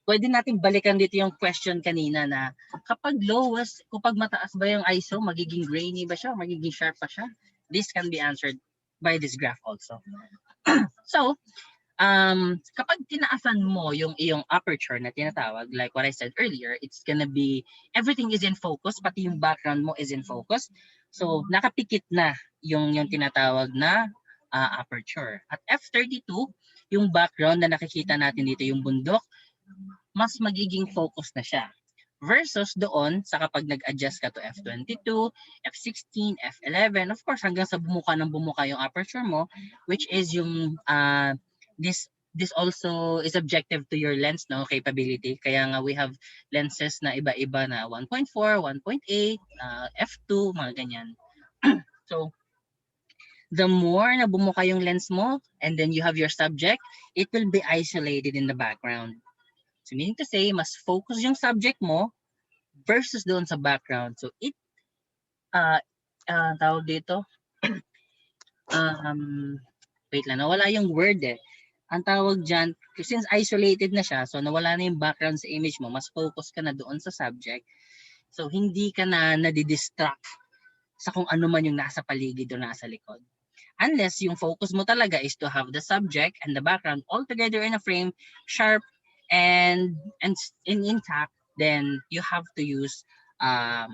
pwede natin balikan dito yung question kanina na kapag lowest, kapag mataas ba yung ISO, magiging grainy ba siya, magiging sharp pa siya? This can be answered by this graph also. So, kapag tinaasan mo yung iyong aperture na tinatawag, like what I said earlier, it's gonna be, everything is in focus, pati yung background mo is in focus. So, nakapikit na yung tinatawag na aperture. At f32, yung background na nakikita natin dito, yung bundok, mas magiging focus na siya. Versus doon sa kapag nag-adjust ka to f22, f16, f11, of course hanggang sa bumuka ng bumuka yung aperture mo, which is yung this also is objective to your lens capability. Kaya nga we have lenses na iba-iba na 1.4, 1.8, f2, mga ganyan. So the more na bumuka yung lens mo and then you have your subject, it will be isolated in the background. So meaning to say, mas focus yung subject mo versus doon sa background. So it, tawag dito, wait lang, nawala yung word eh. Ang tawag dyan, since isolated na siya, so nawala na yung background sa image mo, mas focus ka na doon sa subject. So hindi ka na nadidistract sa kung ano man yung nasa paligid o nasa likod. Unless yung focus mo talaga is to have the subject and the background all together in a frame, sharp and intact, then you have to use a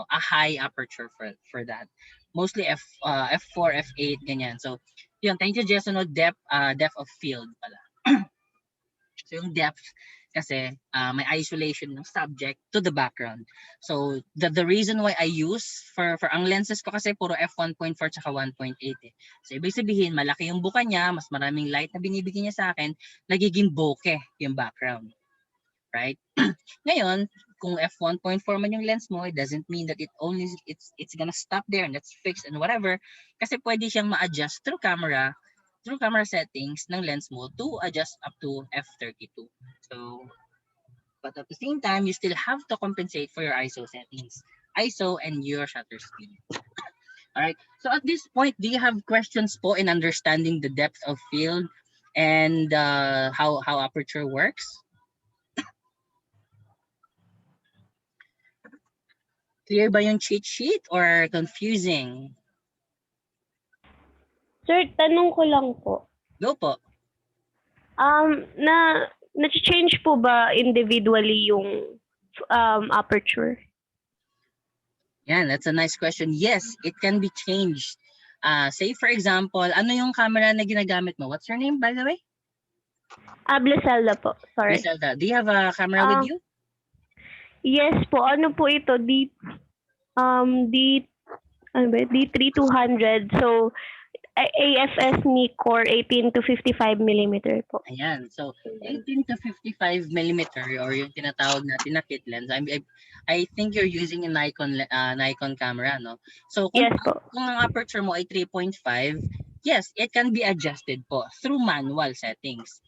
high aperture for that. Mostly f4, f8 ganyan. So yun, thank you Jason, depth of field pala. So yung depth kasi may isolation ng subject to the background. So the reason why I use for ang lenses ko kasi puro f1.4 tsaka 1.8 eh. So ibig sabihin malaki yung buka niya, mas maraming light na binibigyan niya sa akin, nagiging bokeh yung background. Right? Ngayon, kung f1.4 man yung lens mo, it doesn't mean that it's gonna stop there and that's fixed and whatever. Kasi pwede siyang ma-adjust through camera settings ng lens mo to adjust up to f32. So, but at the same time, you still have to compensate for your ISO settings. ISO and your shutter speed. Alright, so at this point, do you have questions po in understanding the depth of field and how aperture works? Clear ba yung cheat sheet or confusing? Sir, tanong ko lang po. Go po. Na-change po ba individually yung aperture? Yan, that's a nice question. Yes, it can be changed. Say for example, ano yung camera na ginagamit mo? What's your name by the way? Bliselda po. Sorry. Bliselda, do you have a camera with you? Yes po. Ano po ito? D3200. So, AFS Nikkor 18 to 55 millimeter po. Ayan. So, 18 to 55 millimeter or yung tinatawag natin na kit lens. I think you're using a Nikon camera, no? So, kung ang aperture mo ay 3.5, yes, it can be adjusted po through manual settings.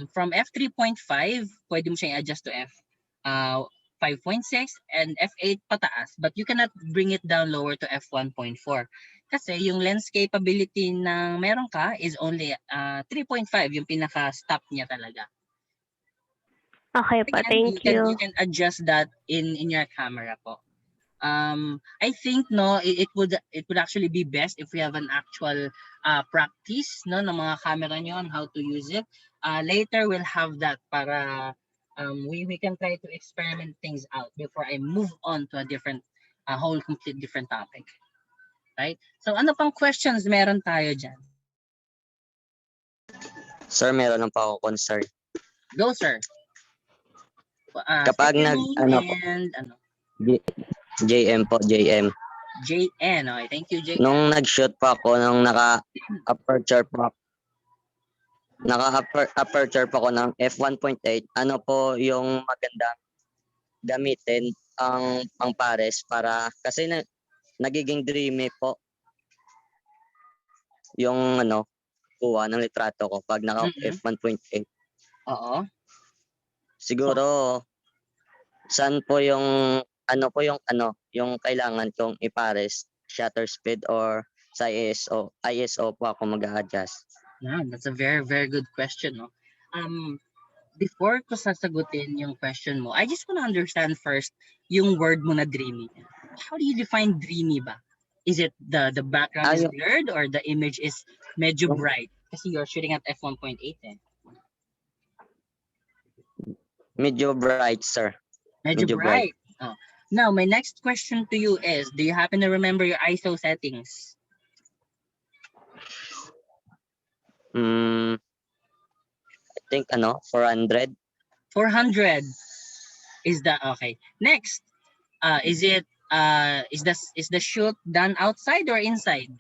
From f3.5, pwede mo siyang i-adjust to f5.6 and f8 pataas, but you cannot bring it down lower to f1.4. Kasi yung lens capability na meron ka is only 3.5, yung pinaka-stop niya talaga. Okay po, thank you. You can adjust that in your camera po. I think it would actually be best if we have an actual practice ng mga camera nyo on how to use it. Later we'll have that para we can try to experiment things out before I move on to a different complete different topic. Right? So ano pang questions meron tayo dyan? Sir, meron lang pa ako concern. Go, sir. Kapag State your nag, name po, and JM po, JM. JN. Okay, thank you, JN. Nung nag-shoot po ako, nung naka-aperture po, naka-aperture po ako ng f1.8, ano po yung maganda gamitin ang pares para, kasi nagiging dreamy po yung kuha ng litrato ko pag naka f1.8. Oo. Siguro, saan po yung yung kailangan kong ipares, shutter speed or sa ISO po ako mag-a-adjust. Yeah, that's a very, very good question, no? Before ko sasagutin yung question mo, I just want to understand first yung word mo na dreamy. How do you define dreamy ba? Is it the background is blurred or the image is medyo bright? Kasi you're shooting at f1.8 eh. Medyo bright, sir. Medyo bright. Oh. Now, my next question to you is, do you happen to remember your ISO settings? I think 400. 400. Is that okay? Next, is the shoot done outside or inside?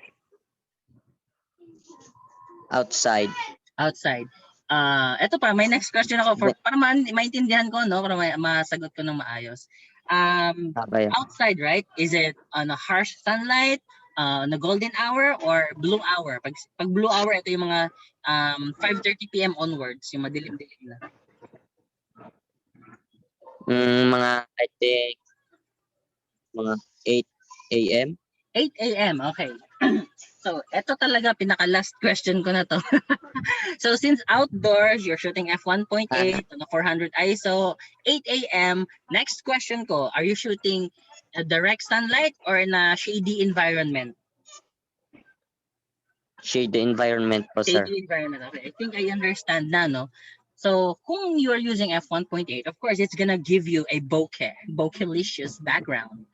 Outside. Outside. Ito pa, may next question ako para maintindihan ko, no, para masagot ko ng maayos. Outside, right? Is it on a harsh sunlight, on a golden hour, or blue hour? Pag blue hour, ito yung mga 5:30 p.m. onwards, yung madilim-dilim na. Mga, I think, mga 8 a.m. 8 a.m. Okay. So, ito talaga pinaka-last question ko na to. So, since outdoors, you're shooting f1.8 on a 400 ISO, 8 a.m., next question ko, are you shooting a direct sunlight or in a shady environment? Shady environment po, sir. Shady environment. Okay. I think I understand na, no? So, kung you are using f1.8, of course, it's gonna give you a bokeh-licious background.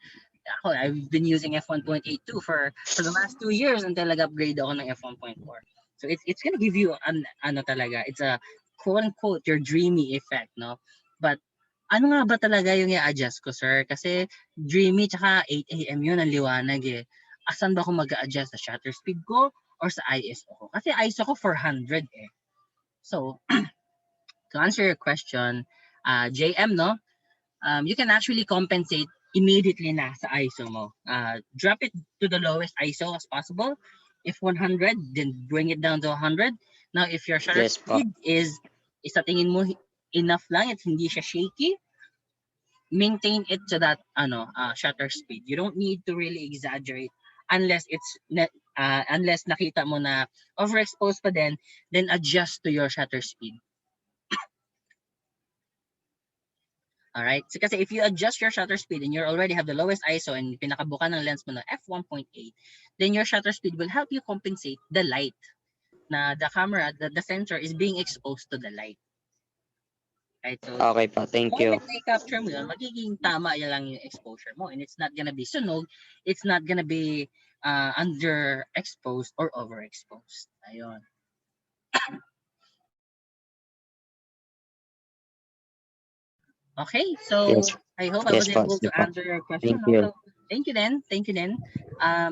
I've been using f1.8 too for the last 2 years until nag-upgrade ako ng f1.4. So it's gonna give you it's a quote-unquote your dreamy effect, no? But ano nga ba talaga yung i-adjust ko, sir? Kasi dreamy tsaka 8 a.m. yun ang liwanag eh. Asan ba ako mag-adjust sa shutter speed ko or sa ISO ko? Kasi ISO ko 400 eh. So, to answer your question, JM, no? You can actually compensate immediately na sa ISO mo. Drop it to the lowest ISO as possible. If 100, then bring it down to 100. Now, if your shutter speed is sa tingin mo enough lang, it's hindi siya shaky, maintain it to that shutter speed. You don't need to really exaggerate unless unless nakita mo na overexposed pa din, then adjust to your shutter speed. All right. So kasi if you adjust your shutter speed and you already have the lowest ISO and pinakabuka ng lens mo na f1.8, then your shutter speed will help you compensate the light na the camera, the sensor is being exposed to the light. Right? So, okay pa, thank you. When i-capture mo yun, magiging tama yan lang yung exposure mo and it's not gonna be sunog, it's not gonna be underexposed or overexposed. Ayun. Okay, so yes. I hope I was able to answer your question. Thank you. So, thank you then.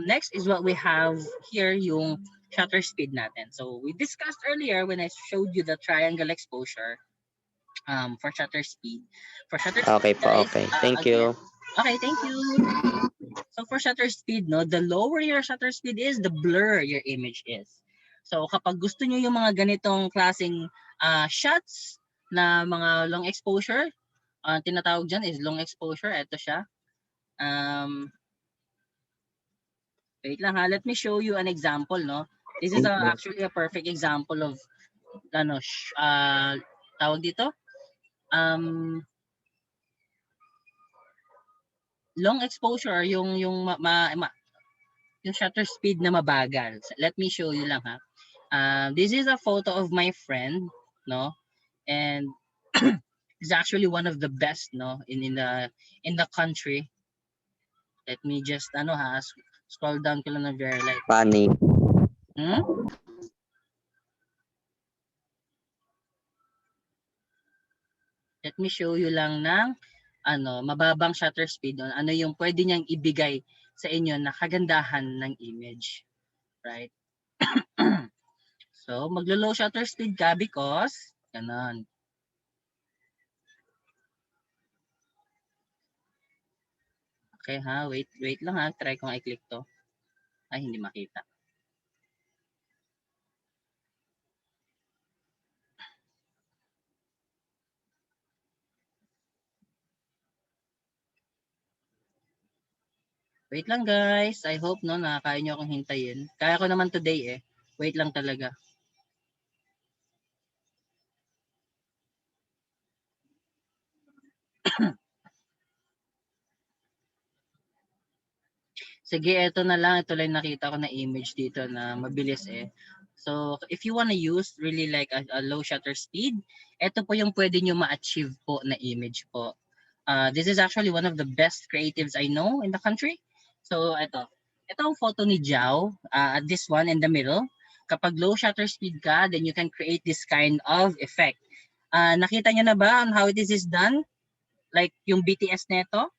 Next is what we have here, yung shutter speed natin. So we discussed earlier when I showed you the triangle exposure for shutter speed. For shutter speed, okay po, okay. Thank you. Okay, thank you. So for shutter speed, no, the lower your shutter speed is, the blur your image is. So kapag gusto nyo yung mga ganitong klaseng shots na mga long exposure, tinatawag dyan is long exposure. Ito siya. Wait lang ha. Let me show you an example, no? This is actually a perfect example of tawag dito. Long exposure, yung shutter speed na mabagal. Let me show you lang ha. This is a photo of my friend, no? And is actually one of the best, no, in the country. Let me just Scroll down ko lang ng very light. Funny. Hmm? Let me show you lang ng mababang shutter speed. Ano yung pwede niyang ibigay sa inyo na kagandahan ng image. Right? So, maglo-low shutter speed ka because, ganon. Okay ha, wait lang ha. Try kong i-click to. Ay, hindi makita. Wait lang guys. I hope no, kaya nyo akong hintayin. Kaya ko naman today eh. Wait lang talaga. Sige, eto na lang. Ito lang nakita ko na image dito na mabilis eh. So, if you wanna use really like a low shutter speed, ito po yung pwede nyo ma-achieve po na image po. This is actually one of the best creatives I know in the country. So, ito. Ito ang photo ni Jiao. This one in the middle. Kapag low shutter speed ka, then you can create this kind of effect. Nakita nyo na ba on how this is done? Like yung BTS neto?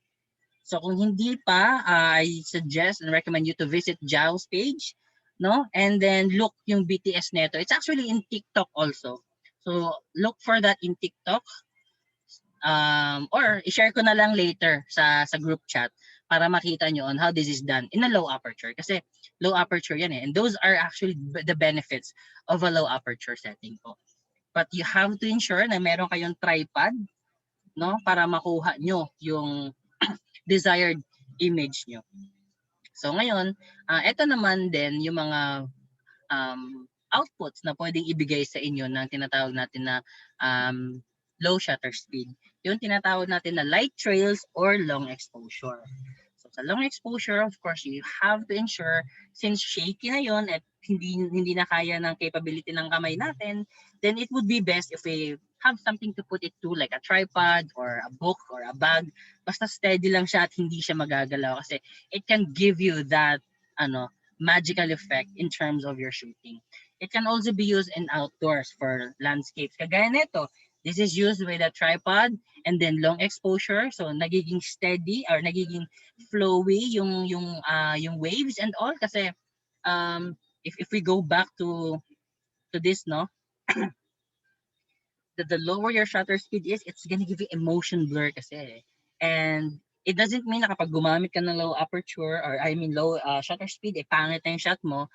So kung hindi pa, I suggest and recommend you to visit Jiao's page, no? And then look yung BTS neto. It's actually in TikTok also. So look for that in TikTok. Or i-share ko na lang later sa group chat para makita nyo on how this is done in a low aperture. Kasi low aperture yan eh. And those are actually the benefits of a low aperture setting po. But you have to ensure na meron kayong tripod, no? Para makuha nyo yung desired image nyo. So ngayon, ito naman din yung mga outputs na pwedeng ibigay sa inyo ng tinatawag natin na low shutter speed. Yung tinatawag natin na light trails or long exposure. So sa long exposure, of course, you have to ensure since shaky na yon at hindi na kaya ng capability ng kamay natin, then it would be best if we have something to put it to like a tripod or a book or a bag. Basta steady lang siya at hindi siya magagalaw kasi it can give you that magical effect in terms of your shooting. It can also be used in outdoors for landscapes. Kagaya nito, this is used with a tripod and then long exposure. So nagiging steady or nagiging flowy yung waves and all kasi if we go back to this, no? the lower your shutter speed is, it's gonna give you emotion blur kasi. And it doesn't mean na kapag gumamit ka ng low aperture or low shutter speed, pangit na yung shot mo.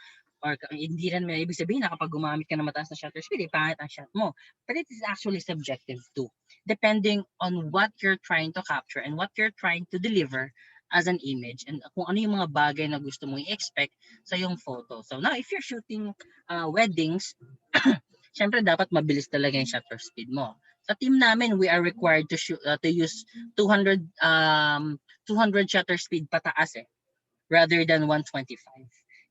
Or hindi rin may ibig sabihin na kapag gumamit ka ng mataas na shutter speed, pangit ang shot mo. But it is actually subjective too. Depending on what you're trying to capture and what you're trying to deliver as an image and kung ano yung mga bagay na gusto mo i-expect sa yung photo. So now, if you're shooting weddings, syempre dapat mabilis talaga yung shutter speed mo. Sa team namin, we are required to use 200 shutter speed pataas rather than 125.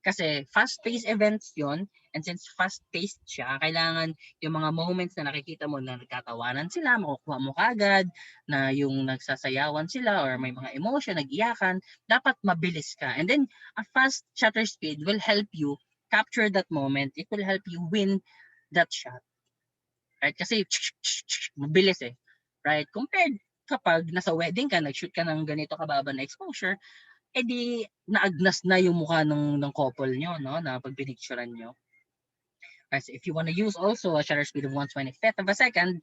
Kasi fast-paced events yon, and since fast-paced siya, kailangan yung mga moments na nakikita mo na nagkatawanan sila, makukuha mo kagad, na yung nagsasayawan sila or may mga emotion, nag-iyakan, dapat mabilis ka. And then, a fast shutter speed will help you capture that moment. It will help you win that shot. Right? Kasi mabilis Right? Compared kapag nasa wedding ka, nag-shoot ka ng ganito kababa na exposure, edi naagnas na yung mukha ng couple nyo, no? Na pag pinicturean nyo. Kasi if you want to use also a shutter speed of 1/25 of a second,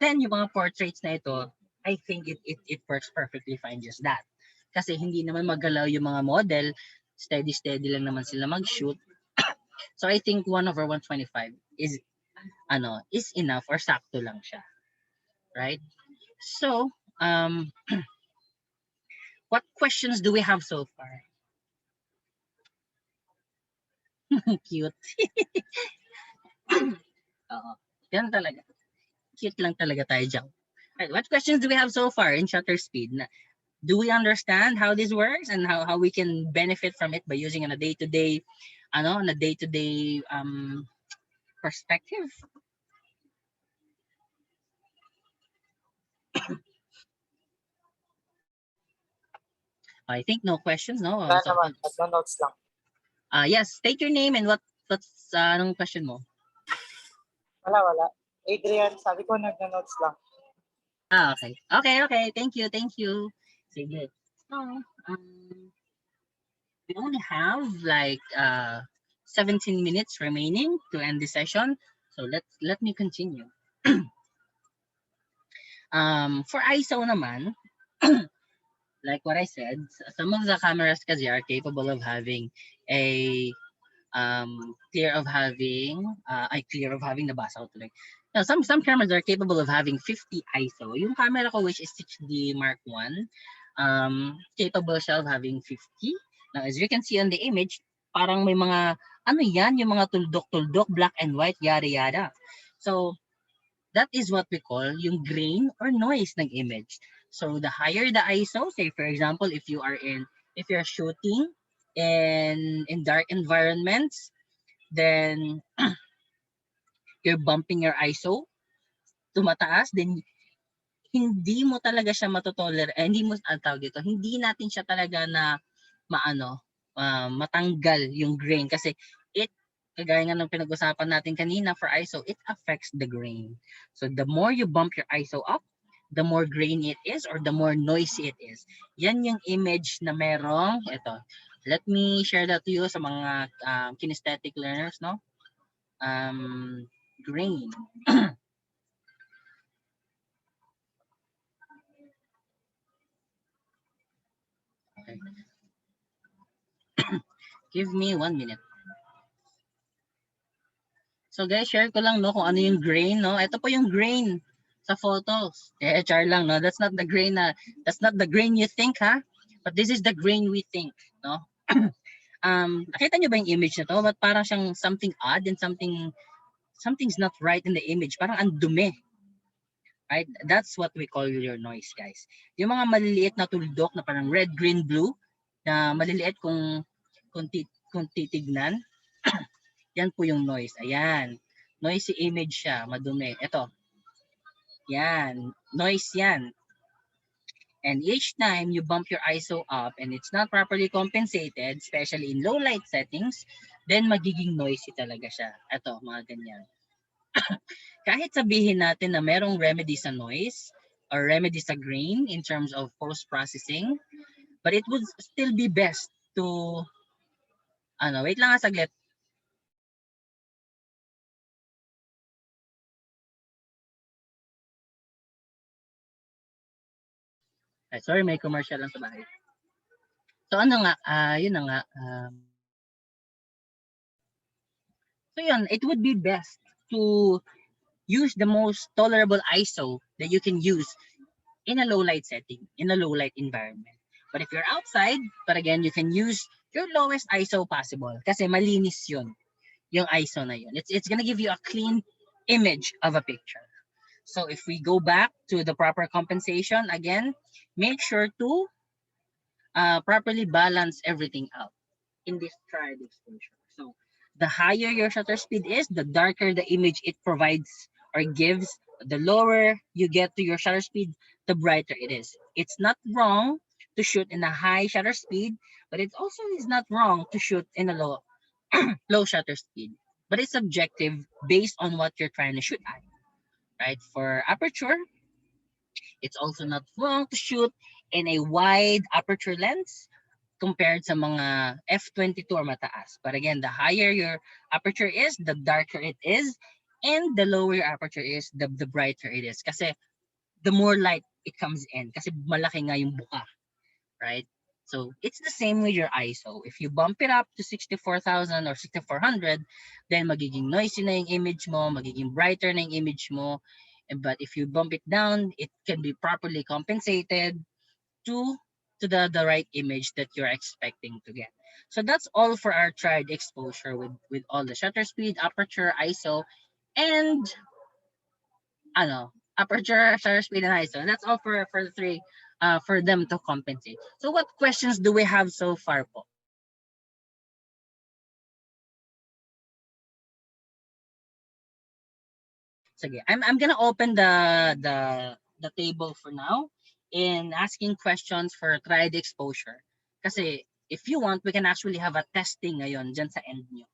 then yung mga portraits na ito, I think it works perfectly fine just that. Kasi hindi naman magalaw yung mga model, steady lang naman sila mag-shoot. So I think 1/125 is enough or sakto lang siya. Right? So, what questions do we have so far? Cute. Yan talaga. Cute lang talaga tayo dyan. Right, what questions do we have so far in shutter speed? Do we understand how this works and how we can benefit from it by using on a day-to-day perspective? I think no questions, no? Wala naman. Nagno-notes lang. Yes, state your name and what's anong question mo? Wala. Adrian, sabi ko nagno-notes lang. Okay. Okay. Thank you. Sige. So, we only have like 17 minutes remaining to end the session. So let me continue. For ISO naman, like what I said, some of the cameras kasi are capable of having a clear of having nabasa ko tuloy. Now, some cameras are capable of having 50 ISO. Yung camera ko, which is 6D Mark I, capable siya of having 50. Now, as you can see on the image, parang may mga, yung mga tuldok-tuldok, black and white, yada-yada. So, that is what we call yung grain or noise ng image. So, the higher the ISO, say for example, if you're shooting in dark environments, then you're bumping your ISO tumataas, then hindi mo talaga siya hindi natin siya talaga na matanggal yung grain kasi kagaya nga ng pinag-usapan natin kanina for ISO, it affects the grain. So the more you bump your ISO up, the more grain it is or the more noisy it is. Yan yung image na merong, let me share that to you sa mga kinesthetic learners, no? Grain. Okay. Give me 1 minute. So guys, share ko lang kung ano yung grain, no? Ito po yung grain sa photos. Char lang, no? That's not the grain you think, ha? But this is the grain we think, no? Nakita niyo ba yung image na to? But parang siyang something odd and something's not right in the image. Parang ang dumi. Right? That's what we call your noise, guys. Yung mga maliliit na tuldok na parang red, green, blue, na maliliit kung titignan, yan po yung noise. Ayan. Noisy image siya, madumi. Ito. Yan. Noise yan. And each time you bump your ISO up and it's not properly compensated, especially in low light settings, then magiging noisy talaga siya. Ito, mga ganyan. Kahit sabihin natin na merong remedy sa noise or remedy sa grain in terms of post-processing, but it would still be best to, wait lang saglit. Sorry, may commercial lang sa bahay. So yun na nga. So yun, it would be best to use the most tolerable ISO that you can use in a low light setting, in a low light environment. But if you're outside, but again, you can use your lowest ISO possible kasi malinis yun, yung ISO na yun. It's gonna give you a clean image of a picture. So if we go back to the proper compensation, again, make sure to properly balance everything out in this tried exposure. So the higher your shutter speed is, the darker the image it provides or gives. The lower you get to your shutter speed, the brighter it is. It's not wrong to shoot in a high shutter speed, but it also is not wrong to shoot in a low low shutter speed. But it's subjective based on what you're trying to shoot at. Right? For aperture, it's also not wrong to shoot in a wide aperture lens compared sa mga f22 or mataas. But again, the higher your aperture is, the darker it is, and the lower your aperture is, the brighter it is. Kasi the more light it comes in. Kasi malaki nga yung buka. Right? So it's the same with your ISO. If you bump it up to 64,000 or 6,400, then magiging noisy na yung image mo, magiging brighter na yung image mo. But if you bump it down, it can be properly compensated to the right image that you're expecting to get. So that's all for our tried exposure with all the shutter speed, aperture, ISO, and aperture, shutter speed, and ISO. And that's all for the three for them to compensate. So what questions do we have so far po? Sige, I'm gonna open the table for now in asking questions for tried exposure. Kasi if you want, we can actually have a testing ngayon dyan sa end nyo.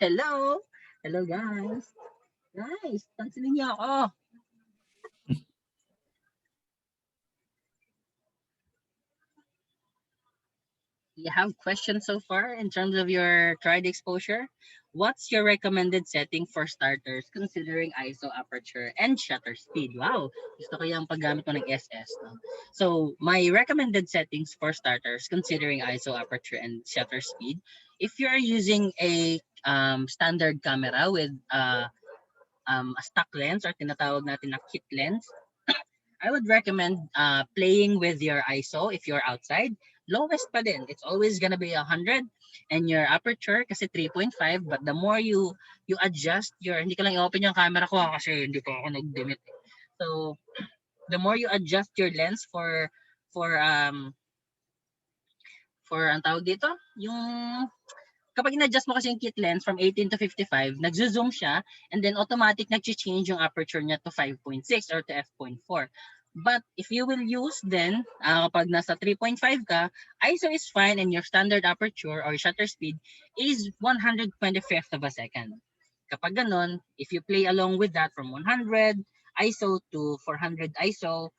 Hello! Hello guys! Guys, pansinin niyo ako! You have questions so far in terms of your tried exposure? What's your recommended setting for starters considering ISO, aperture, and shutter speed? Wow! Gusto ko yung paggamit mo ng SS. No? So, my recommended settings for starters considering ISO, aperture, and shutter speed, if you're using a standard camera with a stock lens or tinatawag natin na kit lens, I would recommend playing with your ISO if you're outside. Lowest pa din. It's always gonna be 100. And your aperture kasi 3.5. But the more you adjust your, hindi ko lang i-open yung camera ko kasi hindi pa ako nag-dimit. So, the more you adjust your lens for ang tawag dito, yung kapag in-adjust mo kasi yung kit lens from 18 to 55, nagzo-zoom siya and then automatic nag-change yung aperture niya to 5.6 or to f.4. But if you will use then, kapag nasa 3.5 ka, ISO is fine and your standard aperture or shutter speed is 125th of a second. Kapag ganon, if you play along with that from 100 ISO to 400 ISO,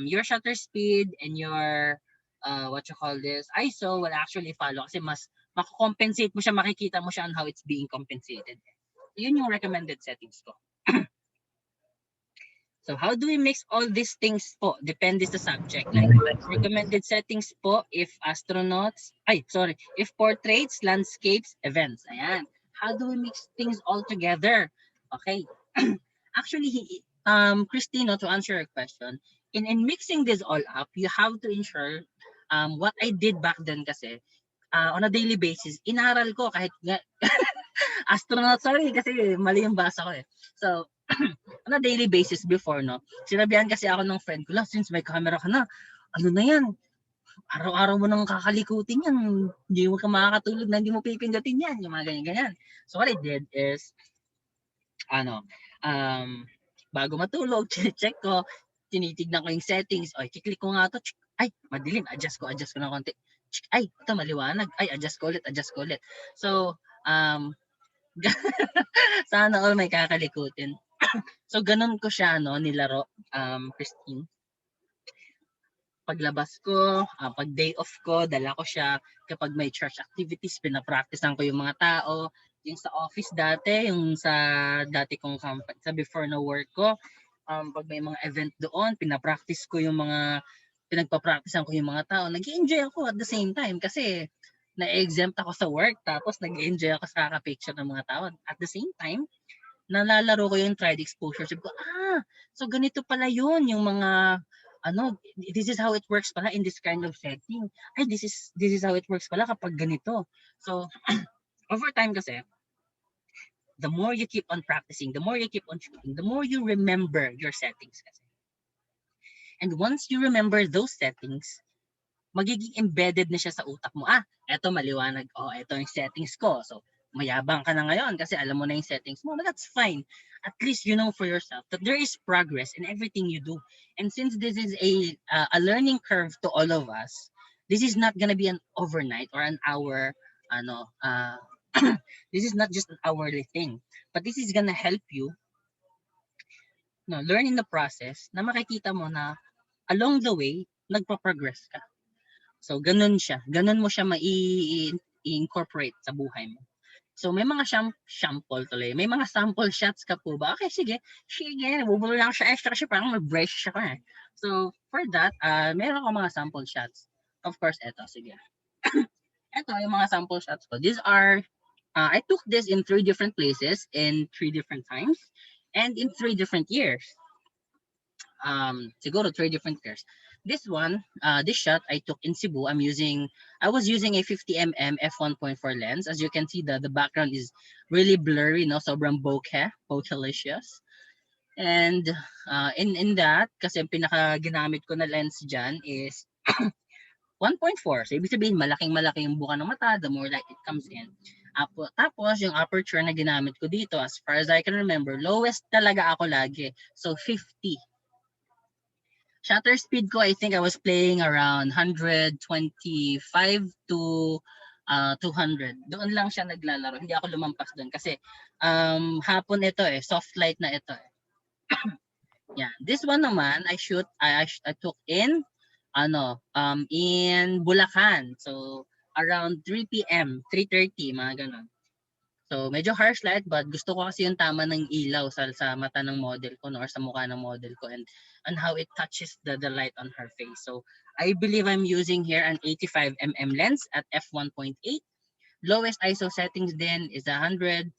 your shutter speed and your ISO will actually follow kasi mas mako-compensate mo siya, makikita mo siya on how it's being compensated. Yun yung recommended settings ko. So how do we mix all these things po? Depende sa subject. Like recommended settings po if if portraits, landscapes, events. Ayan. How do we mix things all together? Okay. Actually, Christino, to answer your question, in mixing this all up, you have to ensure what I did back then kasi on a daily basis, inaral ko kahit astronaut, sorry kasi mali yung basa ko eh. So, on a daily basis before, no, sinabihan kasi ako ng friend ko, since may camera ka na, ano na yan, araw-araw mo nang kakalikutin yan, hindi mo ka makakatulog na hindi mo pipindutin yan, yung mga ganyan-ganyan. So what I did is, bago matulog, check ko, tinitignan ko yung settings, kiklik ko nga to, ay, madilim, adjust ko ng konti, ay, ito maliwanag, ay, adjust ko ulit. So, sana all may kakalikutin. So, ganun ko siya, nilaro, Christine. Paglabas ko, pag day off ko, dala ko siya. Kapag may church activities, pinapracticean ko yung mga tao. Yung sa office dati, yung sa dati kong company, sa before na work ko, pag may mga event doon, pinagpa-practicean ko yung mga tao. Nag-enjoy ako at the same time kasi na-exempt ako sa work tapos nag-enjoy ako sa kaka-picture ng mga tao. At the same time, nalalaro ko yung tried exposure. Sabi ko, so ganito pala yun, yung mga, this is how it works pala in this kind of setting. Ay, this is how it works pala kapag ganito. So, over time kasi, the more you keep on practicing, the more you keep on shooting, the more you remember your settings kasi. And once you remember those settings, magiging embedded na siya sa utak mo. Eto maliwanag. Eto yung settings ko. So, mayabang ka na ngayon kasi alam mo na yung settings mo. But that's fine. At least you know for yourself that there is progress in everything you do. And since this is a learning curve to all of us, this is not gonna be an overnight or an hour, this is not just an hourly thing. But this is gonna help you learn in the process na makikita mo na along the way, nagpa-progress ka. So, ganun siya. Ganun mo siya ma-incorporate sa buhay mo. So, may mga sample tuloy. May mga sample shots ka po ba? Okay, sige. Nabubulo lang siya extra kasi parang may-brush siya ka. So, for that, meron ako mga sample shots. Of course, eto. Sige. Eto, yung mga sample shots ko. These are, I took this in 3 different places, in 3 different times, and in 3 different years. Siguro 3 different years. This one, this shot I took in Cebu. I was using a 50mm f1.4 lens. As you can see, the background is really blurry, sobrang bokeh, bokelicious. And in that, kasi pinaka ginamit ko na lens dyan is 1.4. So, ibig sabihin, malaking-malaki yung buka ng mata, the more light it comes in. Tapos, yung aperture na ginamit ko dito, as far as I can remember, lowest talaga ako lagi. So, 50. Shutter speed ko, I think I was playing around 125 to 200. Doon lang siya naglalaro. Hindi ako lumampas doon kasi hapon ito soft light na ito Yeah. This one naman, I took in in Bulacan. So around 3 p.m., 3:30, mga ganun. So medyo harsh light, but gusto ko kasi yung tama ng ilaw sa mata ng model ko, no, or sa mukha ng model ko, and how it touches the light on her face. So I believe I'm using here an 85mm lens at f1.8. Lowest ISO settings din is 100.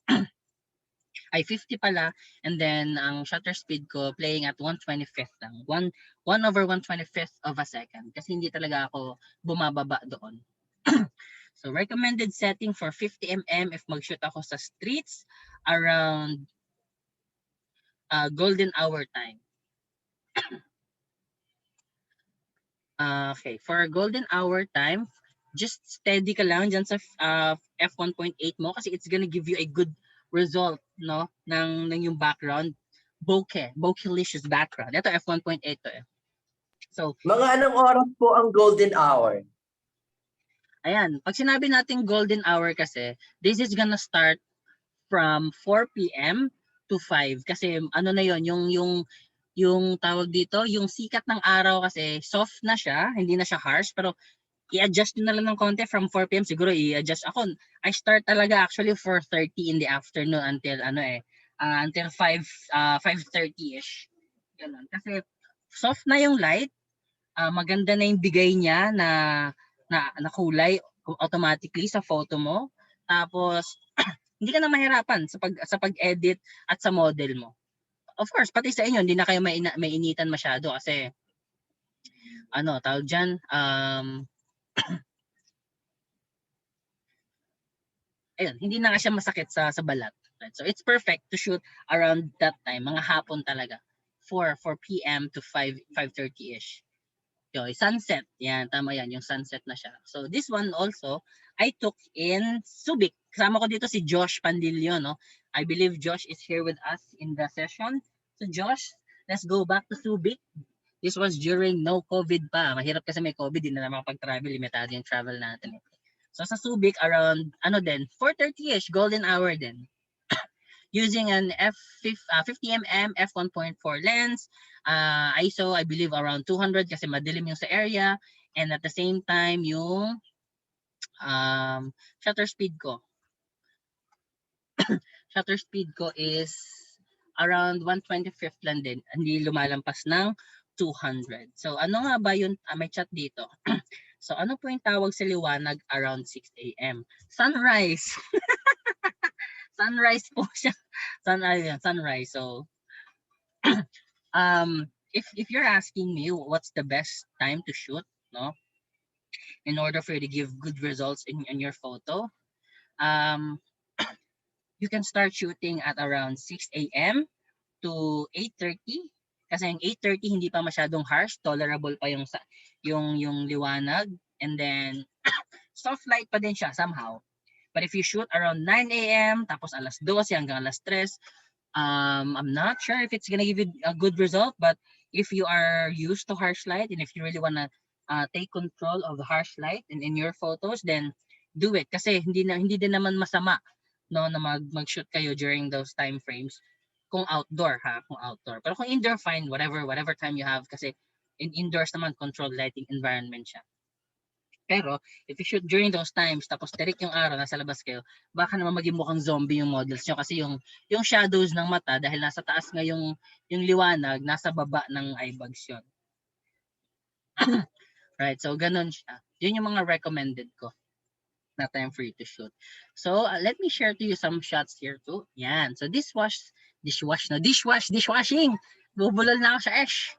Ay 50 pala, and then ang shutter speed ko playing at 1/25 lang. 1/125th of a second kasi hindi talaga ako bumababa doon. So recommended setting for 50mm if mag-shoot ako sa streets around golden hour time. Okay, for golden hour time, just steady ka lang dyan sa f1.8 mo kasi it's gonna give you a good result, no, ng yung background. Bokeh-licious background. Ito f1.8 to So, mga anong oras po ang golden hour? Ayan, pag sinabi natin golden hour kasi, this is gonna start from 4 p.m. to 5 kasi ano na yon, yung tawag dito, yung sikat ng araw kasi soft na siya, hindi na siya harsh, pero i-adjust nyo na lang ng konti from 4 p.m. siguro i-adjust ako. I start talaga actually 4:30 in the afternoon until until 5:30ish. Ganun. Kasi soft na yung light, maganda na yung bigay niya na kulay automatically sa photo mo. Tapos hindi ka na mahirapan sa pag-edit at sa model mo. Of course, pati sa inyo hindi na kayo mainitan masyado kasi tawag diyan ayun, hindi na siya masakit sa balat. Right? So it's perfect to shoot around that time, mga hapon talaga. 4 p.m. to 5:30ish. Sunset. Yan, tama yan, yung sunset na siya. So this one also, I took in Subic. Kasama ko dito si Josh Pandillo, no? I believe Josh is here with us in the session. So Josh, let's go back to Subic. This was during no COVID pa. Mahirap kasi may COVID, hindi na makapag-travel, limitado yung travel natin. So sa Subic, around 4:30ish, golden hour din. Using an 50mm f1.4 lens, ISO I believe around 200 kasi madilim yung sa area, and at the same time yung shutter speed ko is around 1/25 lang din, hindi lumalampas ng 200. So ano nga ba yun, may chat dito. So ano po yung tawag sa liwanag around 6 a.m? Sunrise. Sunrise po siya. Sunrise. So if you're asking me what's the best time to shoot, no, in order for you to give good results in your photo, you can start shooting at around 6 a.m. to 8:30 kasi yung 8:30 hindi pa masyadong harsh, tolerable pa yung liwanag, and then soft light pa din siya somehow. But if you shoot around 9 a.m. tapos alas 12 hanggang alas 3, I'm not sure if it's gonna give you a good result, but if you are used to harsh light and if you really wanna take control of the harsh light in your photos, then do it. Kasi hindi din naman masama, no, na mag-shoot kayo during those time frames kung outdoor. Pero kung indoor, fine, whatever time you have kasi indoors naman controlled lighting environment siya. Pero if you shoot during those times tapos tirik yung araw, nasa labas kayo, baka naman maging mukhang zombie yung models nyo kasi yung shadows ng mata dahil nasa taas nga yung liwanag, nasa baba ng eye bags yun. Right, so ganun siya. Yun yung mga recommended ko na time for you to shoot. So let me share to you some shots here too. Yan. So dishwashing. Bubulol na ako sa Ash.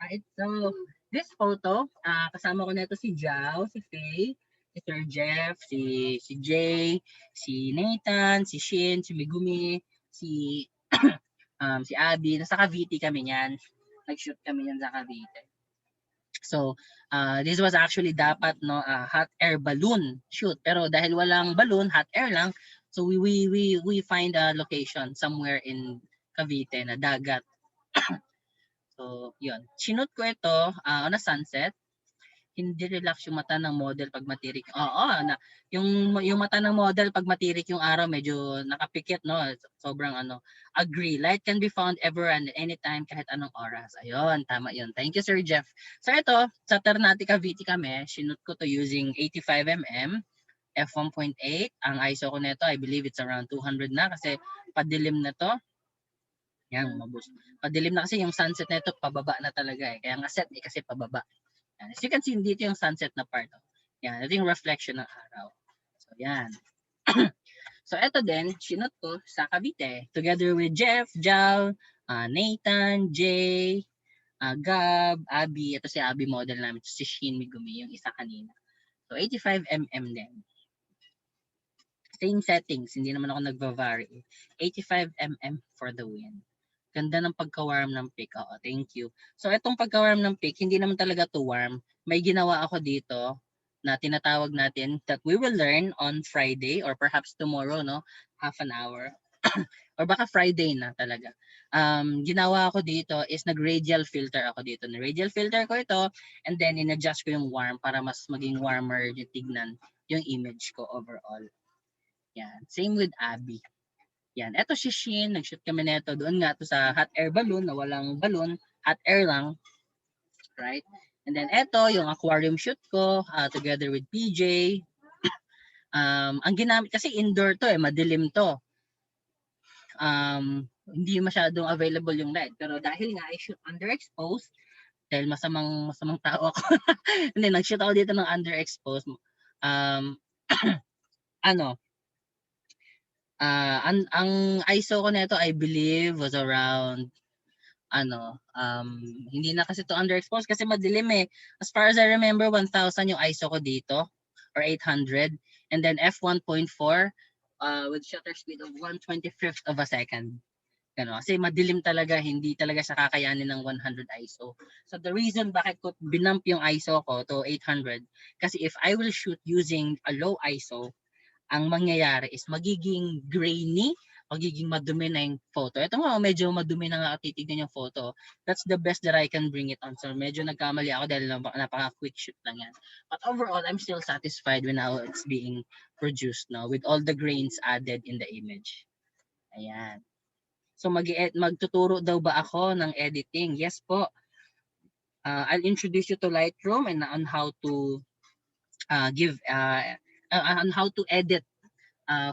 Right, so this photo, kasama ko nito si Jao, si Faye, si Sir Jeff, si Jay, si Nathan, si Shin, si Megumi, si si Abby, nasa Cavite kami niyan. Nag-shoot kami niyan sa Cavite. So, this was actually dapat no hot air balloon shoot, pero dahil walang balloon, hot air lang. So we find a location somewhere in Cavite na dagat. So, 'yun. Sinut ko ito on a sunset. Hindi relax yung mata ng model pag matirik. Oo, na yung mata ng model pag matirik yung araw medyo nakapikit no. Sobrang agree. Light can be found ever and anytime kahit anong oras. Ayun, tama 'yun. Thank you Sir Jeff. So ito, sa Ternate Cavite kami, sinut ko to using 85 mm f1.8. Ang ISO ko nito, I believe it's around 200 na kasi padilim na to. Yan, mabus. Padilim na kasi yung sunset nito pababa na talaga eh. Kaya nga set kasi pababa. As you can see, dito yung sunset na part. Yan, ito yung reflection ng araw. So, yan. So, ito din, sinot ko sa Cavite. Together with Jeff, Jal, Nathan, Jay, Gab, Abby. Ito si Abby model namin. Si Shin Migumi, yung isa kanina. So, 85 mm din. Same settings, hindi naman ako nagva-vary. 85 mm for the win. Ganda ng pagka-warm ng pic. Oo, thank you. So, itong pagka-warm ng pic, hindi naman talaga to warm. May ginawa ako dito na tinatawag natin that we will learn on Friday or perhaps tomorrow, no? Half an hour. Or baka Friday na talaga. Ginawa ako dito is nag-radial filter ako dito. Na-radial filter ko ito and then in-adjust ko yung warm para mas maging warmer yung tignan yung image ko overall. Yan. Same with Abby. Yan. Eto si Shin, nag-shoot kami nito. Doon nga to sa hot air balloon na walang balloon, hot air lang. Right? And then eto, yung aquarium shoot ko together with PJ. Ang ginamit kasi indoor to madilim to. Hindi masyadong available yung light. Pero dahil nga I shoot underexposed, dahil masamang tao ako. Hindi, nag-shoot ako dito ng underexposed. Ang ISO ko nito I believe was around hindi na kasi to underexposed kasi madilim eh. As far as I remember 1000 yung ISO ko dito or 800 and then f1.4 with shutter speed of 1/25th of a second. Kasi madilim talaga, hindi talaga siya kakayanin ng 100 ISO. So the reason bakit ko binump yung ISO ko to 800 kasi if I will shoot using a low ISO, ang mangyayari is magiging grainy, magiging madumi na yung photo. Ito nga, medyo madumi na nga titignan yung photo. That's the best that I can bring it on. So medyo nagkamali ako dahil napaka-quick shoot lang yan. But overall, I'm still satisfied when now it's being produced now with all the grains added in the image. Ayan. So magtuturo daw ba ako ng editing? Yes po. I'll introduce you to Lightroom and on how to on how to edit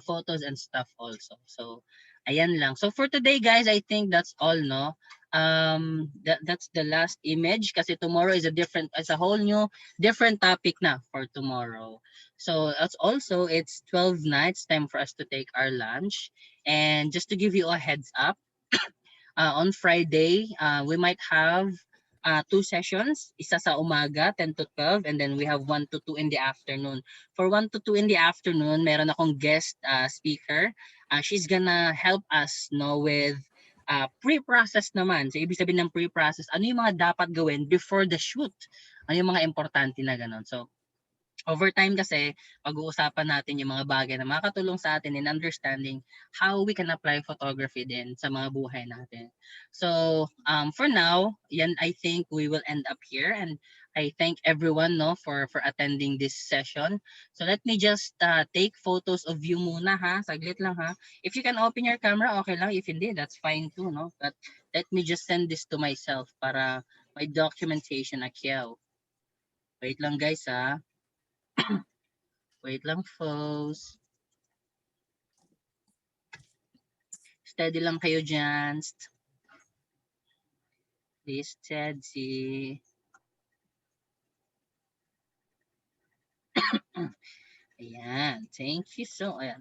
photos and stuff also. So ayan lang. So for today guys, I think that's all, no? That's the last image kasi tomorrow is a whole new different topic na for tomorrow. So that's also it's 12 nights, time for us to take our lunch. And just to give you a heads up, on Friday, we might have 2 sessions, isa sa umaga 10 to 12 and then we have 1 to 2 in the afternoon. For 1 to 2 in the afternoon, meron akong guest speaker. She's gonna help us with pre-process naman. So ibig sabihin ng pre-process, ano yung mga dapat gawin before the shoot? Ano yung mga importante na ganun. So over time kasi, pag-uusapan natin yung mga bagay na makakatulong sa atin in understanding how we can apply photography din sa mga buhay natin. So, for now, yan I think we will end up here and I thank everyone for attending this session. So let me just take photos of you muna ha, saglit lang ha. If you can open your camera, okay lang. If hindi, that's fine too, no? But let me just send this to myself para may documentation akyaw. Wait lang guys ha. Wait lang, folks. Steady lang kayo dyan. Please, steady. Ayan. Thank you so. Ayan.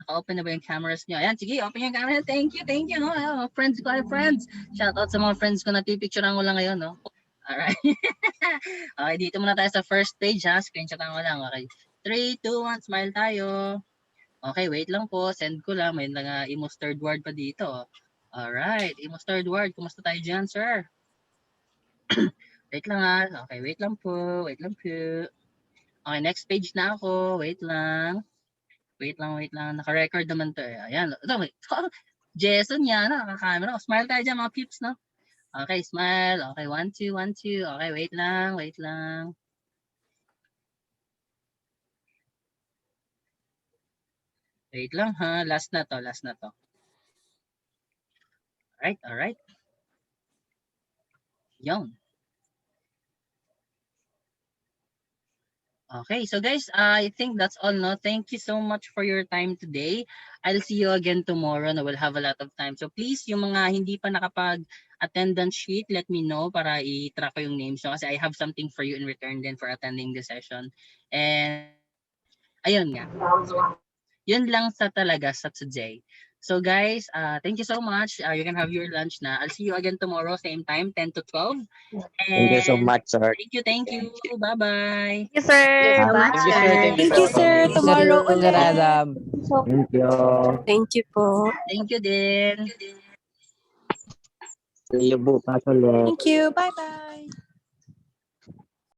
Naka-open na ba yung cameras niyo? Ayan, sige, open yung camera. Thank you, thank you. No? Friends ko, friends. Shout out sa mga friends ko na pipicturean ko lang ngayon. No? Alright. Okay, dito muna tayo sa first page ha. Screenshotan ko lang. Okay. 3, 2, 1, smile tayo. Okay, wait lang po. Send ko lang. May nag-mustard word pa dito. Alright, Amos third word. Kumusta tayo dyan, sir? Wait lang ah. Okay, wait lang po. Wait lang po. Okay, next page na ako. Wait lang. Wait lang. Naka-record naman to eh. Ayan. Ito, wait. Jason yan. Naka-camera. Smile tayo dyan mga peeps, no? Okay, smile. Okay, 1, 2, 1, 2. Okay, wait lang. Wait lang. Wait lang ha. Last na to. Alright. Yun. Okay, so guys, I think that's all, no? Thank you so much for your time today. I'll see you again tomorrow, no? We'll have a lot of time. So please, yung mga hindi pa nakapag-attendance sheet, let me know para i-track ko yung names. So, kasi I have something for you in return then for attending the session. And, ayun nga. So, yun lang sa today. So guys, thank you so much. You can have your lunch na. I'll see you again tomorrow, same time, 10 to 12. Thank you so And much, sir. thank you. Bye-bye. Thank you, sir. Thank you, sir. Thank you, sir. Tomorrow Sir ulit. Adam. Thank you. Thank you po. Thank you din. See you bukas ulit. Thank you. Bye-bye.